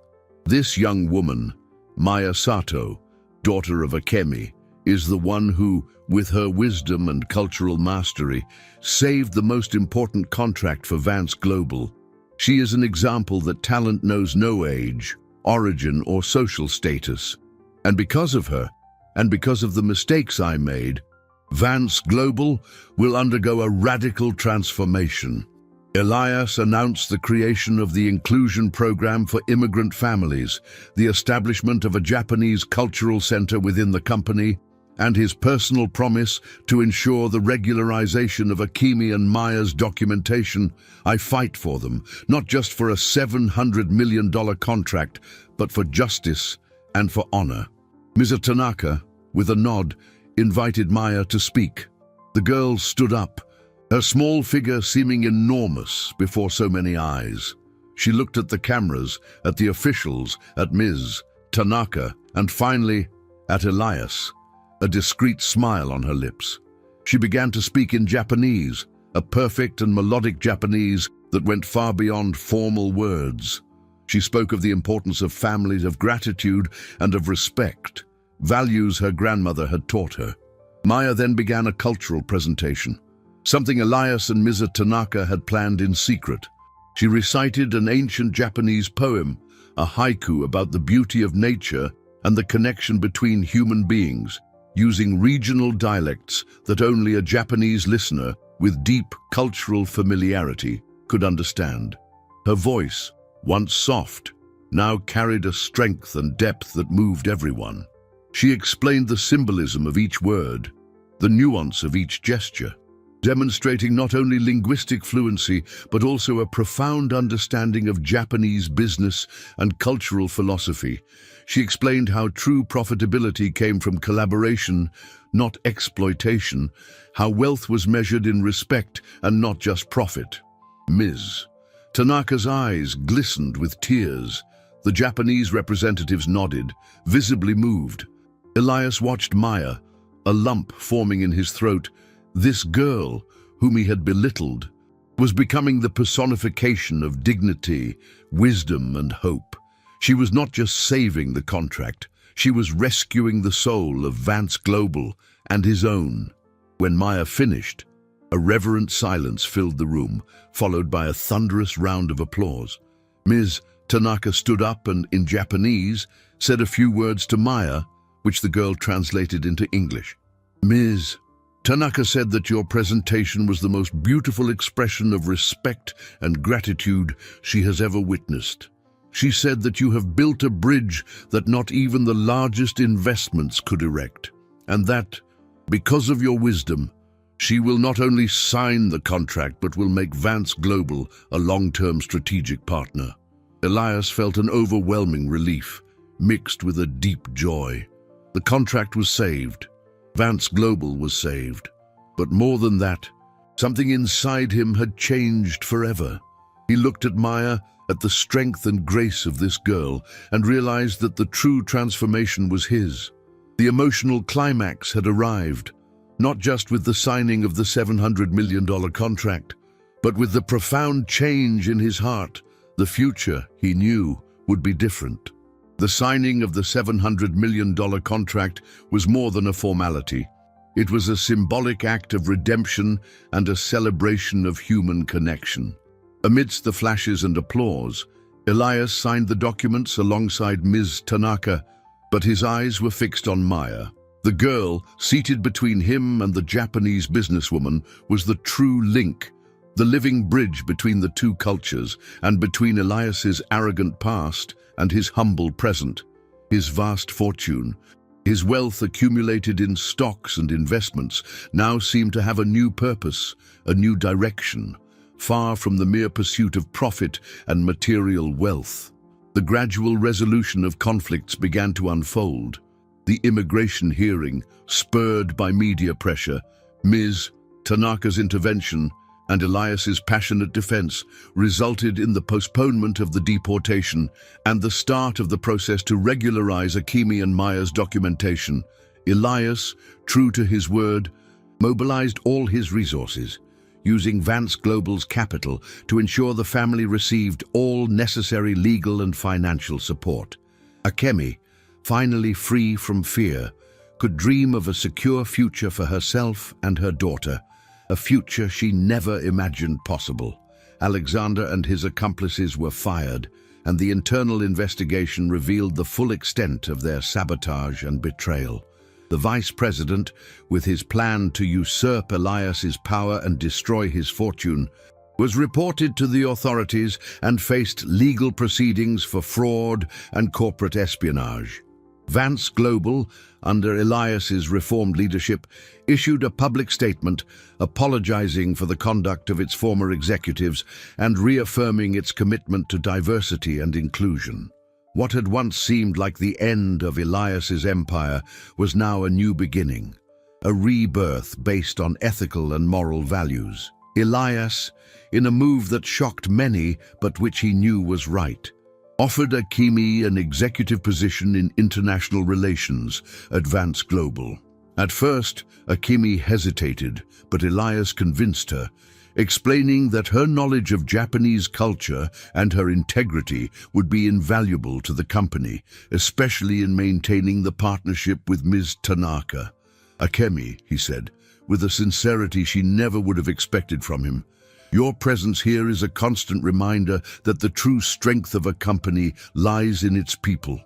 This young woman, Maya Sato, daughter of Akemi, is the one who, with her wisdom and cultural mastery, saved the most important contract for Vance Global. She is an example that talent knows no age, origin, or social status. And because of her, and because of the mistakes I made, Vance Global will undergo a radical transformation. Elias announced the creation of the Inclusion Program for immigrant families, the establishment of a Japanese cultural center within the company, and his personal promise to ensure the regularization of Akemi and Maya's documentation. I fight for them, not just for a $700 million contract, but for justice and for honor. Ms. Tanaka, with a nod, invited Maya to speak. The girl stood up, her small figure seeming enormous before so many eyes. She looked at the cameras, at the officials, at Ms. Tanaka, and finally at Elias, a discreet smile on her lips. She began to speak in Japanese, a perfect and melodic Japanese that went far beyond formal words. She spoke of the importance of families, of gratitude, and of respect, values her grandmother had taught her. Maya then began a cultural presentation, something Elias and Ms. Tanaka had planned in secret. She recited an ancient Japanese poem, a haiku about the beauty of nature and the connection between human beings, using regional dialects that only a Japanese listener with deep cultural familiarity could understand. Her voice, once soft, now carried a strength and depth that moved everyone. She explained the symbolism of each word, the nuance of each gesture, demonstrating not only linguistic fluency but also a profound understanding of Japanese business and cultural philosophy. She explained how true profitability came from collaboration, not exploitation, how wealth was measured in respect and not just profit. Ms. Tanaka's eyes glistened with tears. The Japanese representatives nodded, visibly moved. Elias watched Maya, a lump forming in his throat. This girl, whom he had belittled, was becoming the personification of dignity, wisdom, and hope. She was not just saving the contract, she was rescuing the soul of Vance Global and his own. When Maya finished, a reverent silence filled the room, followed by a thunderous round of applause. Ms. Tanaka stood up and, in Japanese, said a few words to Maya, which the girl translated into English. Ms. Tanaka said that your presentation was the most beautiful expression of respect and gratitude she has ever witnessed. She said that you have built a bridge that not even the largest investments could erect, and that, because of your wisdom, she will not only sign the contract but will make Vance Global a long-term strategic partner. Elias felt an overwhelming relief, mixed with a deep joy. The contract was saved. Vance Global was saved. But more than that, something inside him had changed forever. He looked at Maya, at the strength and grace of this girl, and realized that the true transformation was his. The emotional climax had arrived, not just with the signing of the $700 million contract, but with the profound change in his heart. The future, he knew, would be different. The signing of the $700 million contract was more than a formality. It was a symbolic act of redemption and a celebration of human connection. Amidst the flashes and applause, Elias signed the documents alongside Ms. Tanaka, but his eyes were fixed on Maya. The girl, seated between him and the Japanese businesswoman, was the true link, the living bridge between the two cultures and between Elias's arrogant past and his humble present. His vast fortune, his wealth accumulated in stocks and investments, now seemed to have a new purpose, a new direction, far from the mere pursuit of profit and material wealth. The gradual resolution of conflicts began to unfold. The immigration hearing, spurred by media pressure, Ms. Tanaka's intervention, and Elias's passionate defense resulted in the postponement of the deportation and the start of the process to regularize Akemi and Maya's documentation. Elias, true to his word, mobilized all his resources, using Vance Global's capital to ensure the family received all necessary legal and financial support. Akemi, finally free from fear, could dream of a secure future for herself and her daughter, a future she never imagined possible. Alexander and his accomplices were fired, and the internal investigation revealed the full extent of their sabotage and betrayal. The vice president, with his plan to usurp Elias's power and destroy his fortune, was reported to the authorities and faced legal proceedings for fraud and corporate espionage. Vance Global, under Elias's reformed leadership, issued a public statement apologizing for the conduct of its former executives and reaffirming its commitment to diversity and inclusion. What had once seemed like the end of Elias's empire was now a new beginning, a rebirth based on ethical and moral values. Elias, in a move that shocked many but which he knew was right, offered Akemi an executive position in international relations at Vance Global. At first, Akemi hesitated, but Elias convinced her. explaining that her knowledge of Japanese culture and her integrity would be invaluable to the company, especially in maintaining the partnership with Ms. Tanaka. "Akemi," he said, with a sincerity she never would have expected from him, "your presence here is a constant reminder that the true strength of a company lies in its people.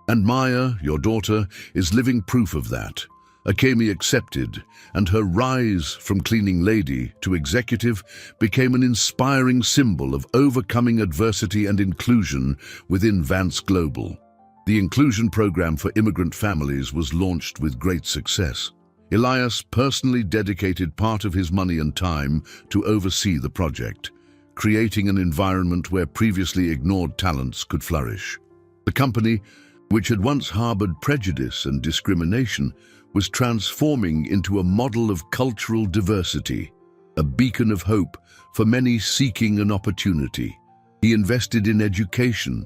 And Maya, your daughter, is living proof of that." Akemi accepted, and her rise from cleaning lady to executive became an inspiring symbol of overcoming adversity and inclusion within Vance Global. The inclusion program for immigrant families was launched with great success. Elias personally dedicated part of his money and time to oversee the project, creating an environment where previously ignored talents could flourish. The company, which had once harbored prejudice and discrimination, was transforming into a model of cultural diversity, a beacon of hope for many seeking an opportunity. He invested in education,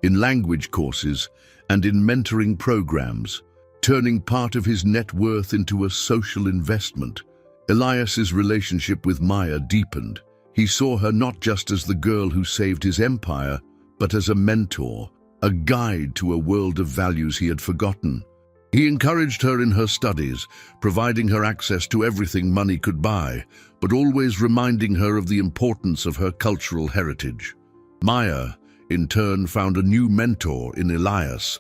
in language courses, and in mentoring programs, turning part of his net worth into a social investment. Elias's relationship with Maya deepened. He saw her not just as the girl who saved his empire, but as a mentor, a guide to a world of values he had forgotten. He encouraged her in her studies, providing her access to everything money could buy, but always reminding her of the importance of her cultural heritage. Maya, in turn, found a new mentor in Elias,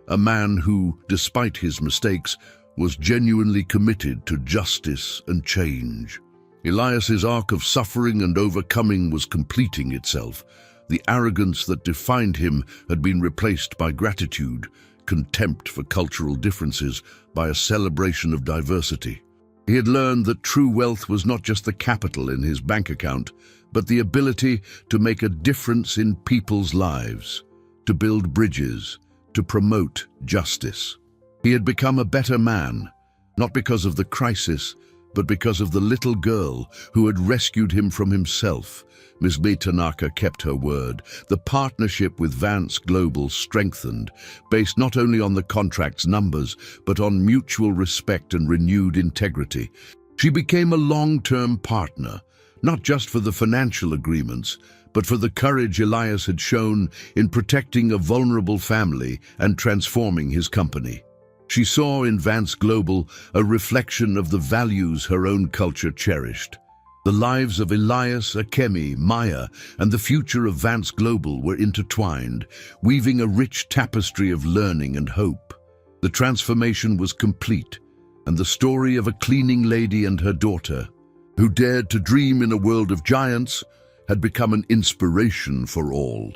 a man who, despite his mistakes, was genuinely committed to justice and change. Elias's arc of suffering and overcoming was completing itself. The arrogance that defined him had been replaced by gratitude, contempt for cultural differences by a celebration of diversity. He had learned that true wealth was not just the capital in his bank account, but the ability to make a difference in people's lives, to build bridges, to promote justice. He had become a better man, not because of the crisis, but because of the little girl who had rescued him from himself. Ms. Tanaka kept her word. The partnership with Vance Global strengthened, based not only on the contract's numbers, but on mutual respect and renewed integrity. She became a long-term partner, not just for the financial agreements, but for the courage Elias had shown in protecting a vulnerable family and transforming his company. She saw in Vance Global a reflection of the values her own culture cherished. The lives of Elias, Akemi, Maya, and the future of Vance Global were intertwined, weaving a rich tapestry of learning and hope. The transformation was complete, and the story of a cleaning lady and her daughter, who dared to dream in a world of giants, had become an inspiration for all.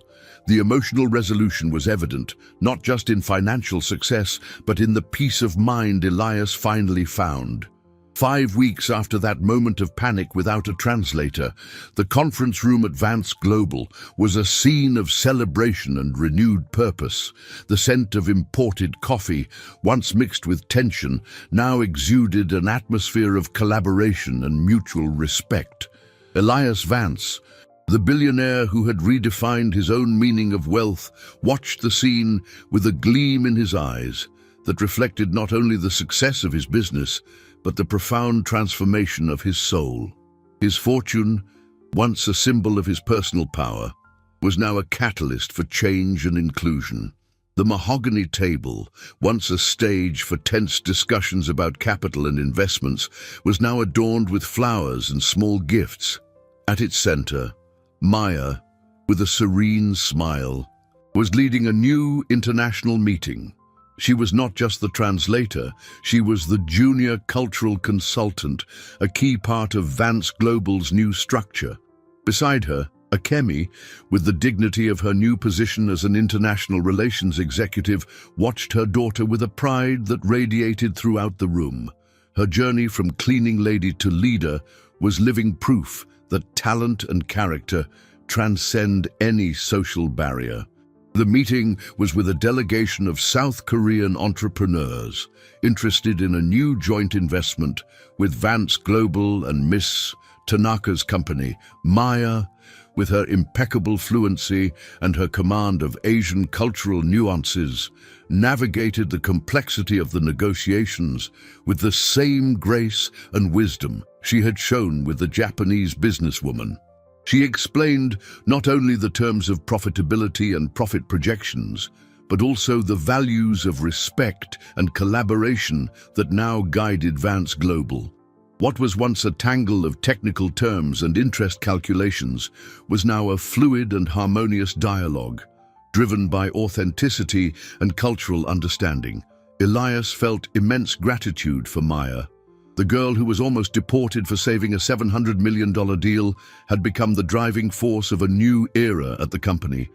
The emotional resolution was evident, not just in financial success, but in the peace of mind Elias finally found. 5 weeks after that moment of panic without a translator, the conference room at Vance Global was a scene of celebration and renewed purpose. The scent of imported coffee, once mixed with tension, now exuded an atmosphere of collaboration and mutual respect. Elias Vance, the billionaire who had redefined his own meaning of wealth, watched the scene with a gleam in his eyes that reflected not only the success of his business, but the profound transformation of his soul. His fortune, once a symbol of his personal power, was now a catalyst for change and inclusion. The mahogany table, once a stage for tense discussions about capital and investments, was now adorned with flowers and small gifts. At its center, Maya, with a serene smile, was leading a new international meeting. She was not just the translator, she was the junior cultural consultant, a key part of Vance Global's new structure. Beside her, Akemi, with the dignity of her new position as an international relations executive, watched her daughter with a pride that radiated throughout the room. Her journey from cleaning lady to leader was living proof that talent and character transcend any social barrier. The meeting was with a delegation of South Korean entrepreneurs interested in a new joint investment with Vance Global and Ms. Tanaka's company. Maya, with her impeccable fluency and her command of Asian cultural nuances, navigated the complexity of the negotiations with the same grace and wisdom. she had shown with the Japanese businesswoman. She explained not only the terms of profitability and profit projections, but also the values of respect and collaboration that now guided Vance Global. What was once a tangle of technical terms and interest calculations was now a fluid and harmonious dialogue, driven by authenticity and cultural understanding. Elias felt immense gratitude for Maya. The girl who was almost deported for saving a $700 million deal had become the driving force of a new era at the company.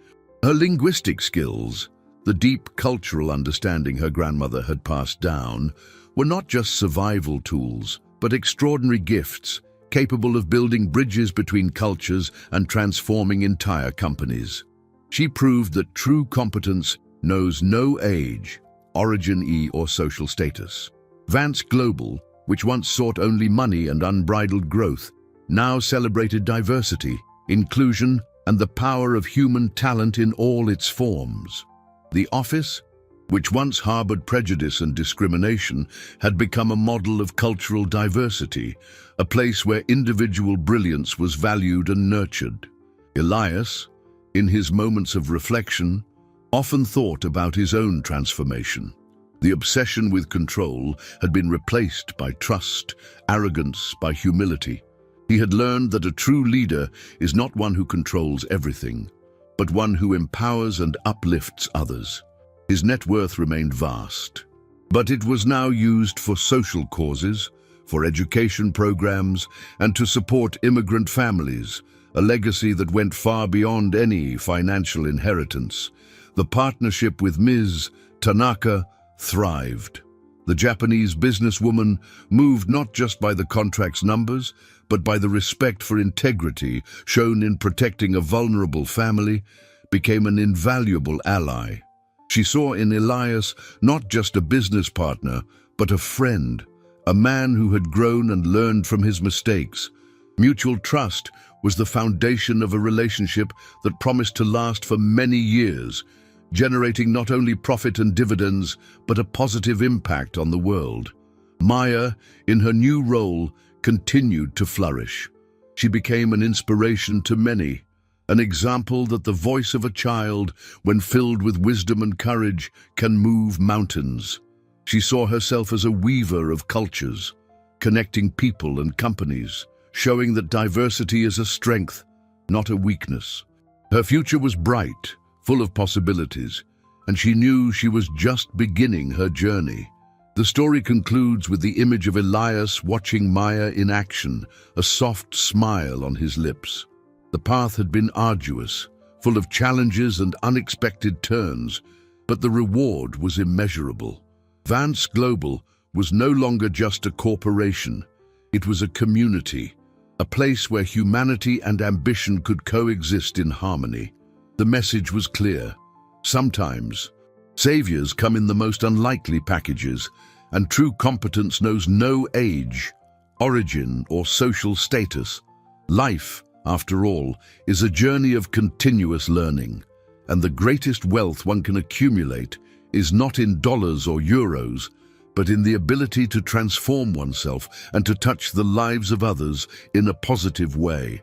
Her linguistic skills, the deep cultural understanding her grandmother had passed down, were not just survival tools, but extraordinary gifts, capable of building bridges between cultures and transforming entire companies. She proved that true competence knows no age, origin, or social status. Vance Global, which once sought only money and unbridled growth, now celebrated diversity, inclusion, and the power of human talent in all its forms. The office, which once harbored prejudice and discrimination, had become a model of cultural diversity, a place where individual brilliance was valued and nurtured. Elias, in his moments of reflection, often thought about his own transformation. The obsession with control had been replaced by trust, arrogance by humility. He had learned that a true leader is not one who controls everything, but one who empowers and uplifts others. His net worth remained vast, but it was now used for social causes, for education programs, and to support immigrant families, a legacy that went far beyond any financial inheritance. The partnership with Ms. Tanaka thrived. The Japanese businesswoman, moved not just by the contract's numbers, but by the respect for integrity shown in protecting a vulnerable family, became an invaluable ally. She saw in Elias not just a business partner, but a friend, a man who had grown and learned from his mistakes. Mutual trust was the foundation of a relationship that promised to last for many years, generating not only profit and dividends, but a positive impact on the world. Maya, in her new role, continued to flourish. She became an inspiration to many, an example that the voice of a child, when filled with wisdom and courage, can move mountains. She saw herself as a weaver of cultures, connecting people and companies, showing that diversity is a strength, not a weakness. Her future was bright, full of possibilities, and she knew she was just beginning her journey. The story concludes with the image of Elias watching Maya in action, a soft smile on his lips. The path had been arduous, full of challenges and unexpected turns, but the reward was immeasurable. Vance Global was no longer just a corporation. It was a community, a place where humanity and ambition could coexist in harmony. The message was clear. Sometimes, saviors come in the most unlikely packages, and true competence knows no age, origin, or social status. Life, after all, is a journey of continuous learning, and the greatest wealth one can accumulate is not in dollars or euros, but in the ability to transform oneself and to touch the lives of others in a positive way.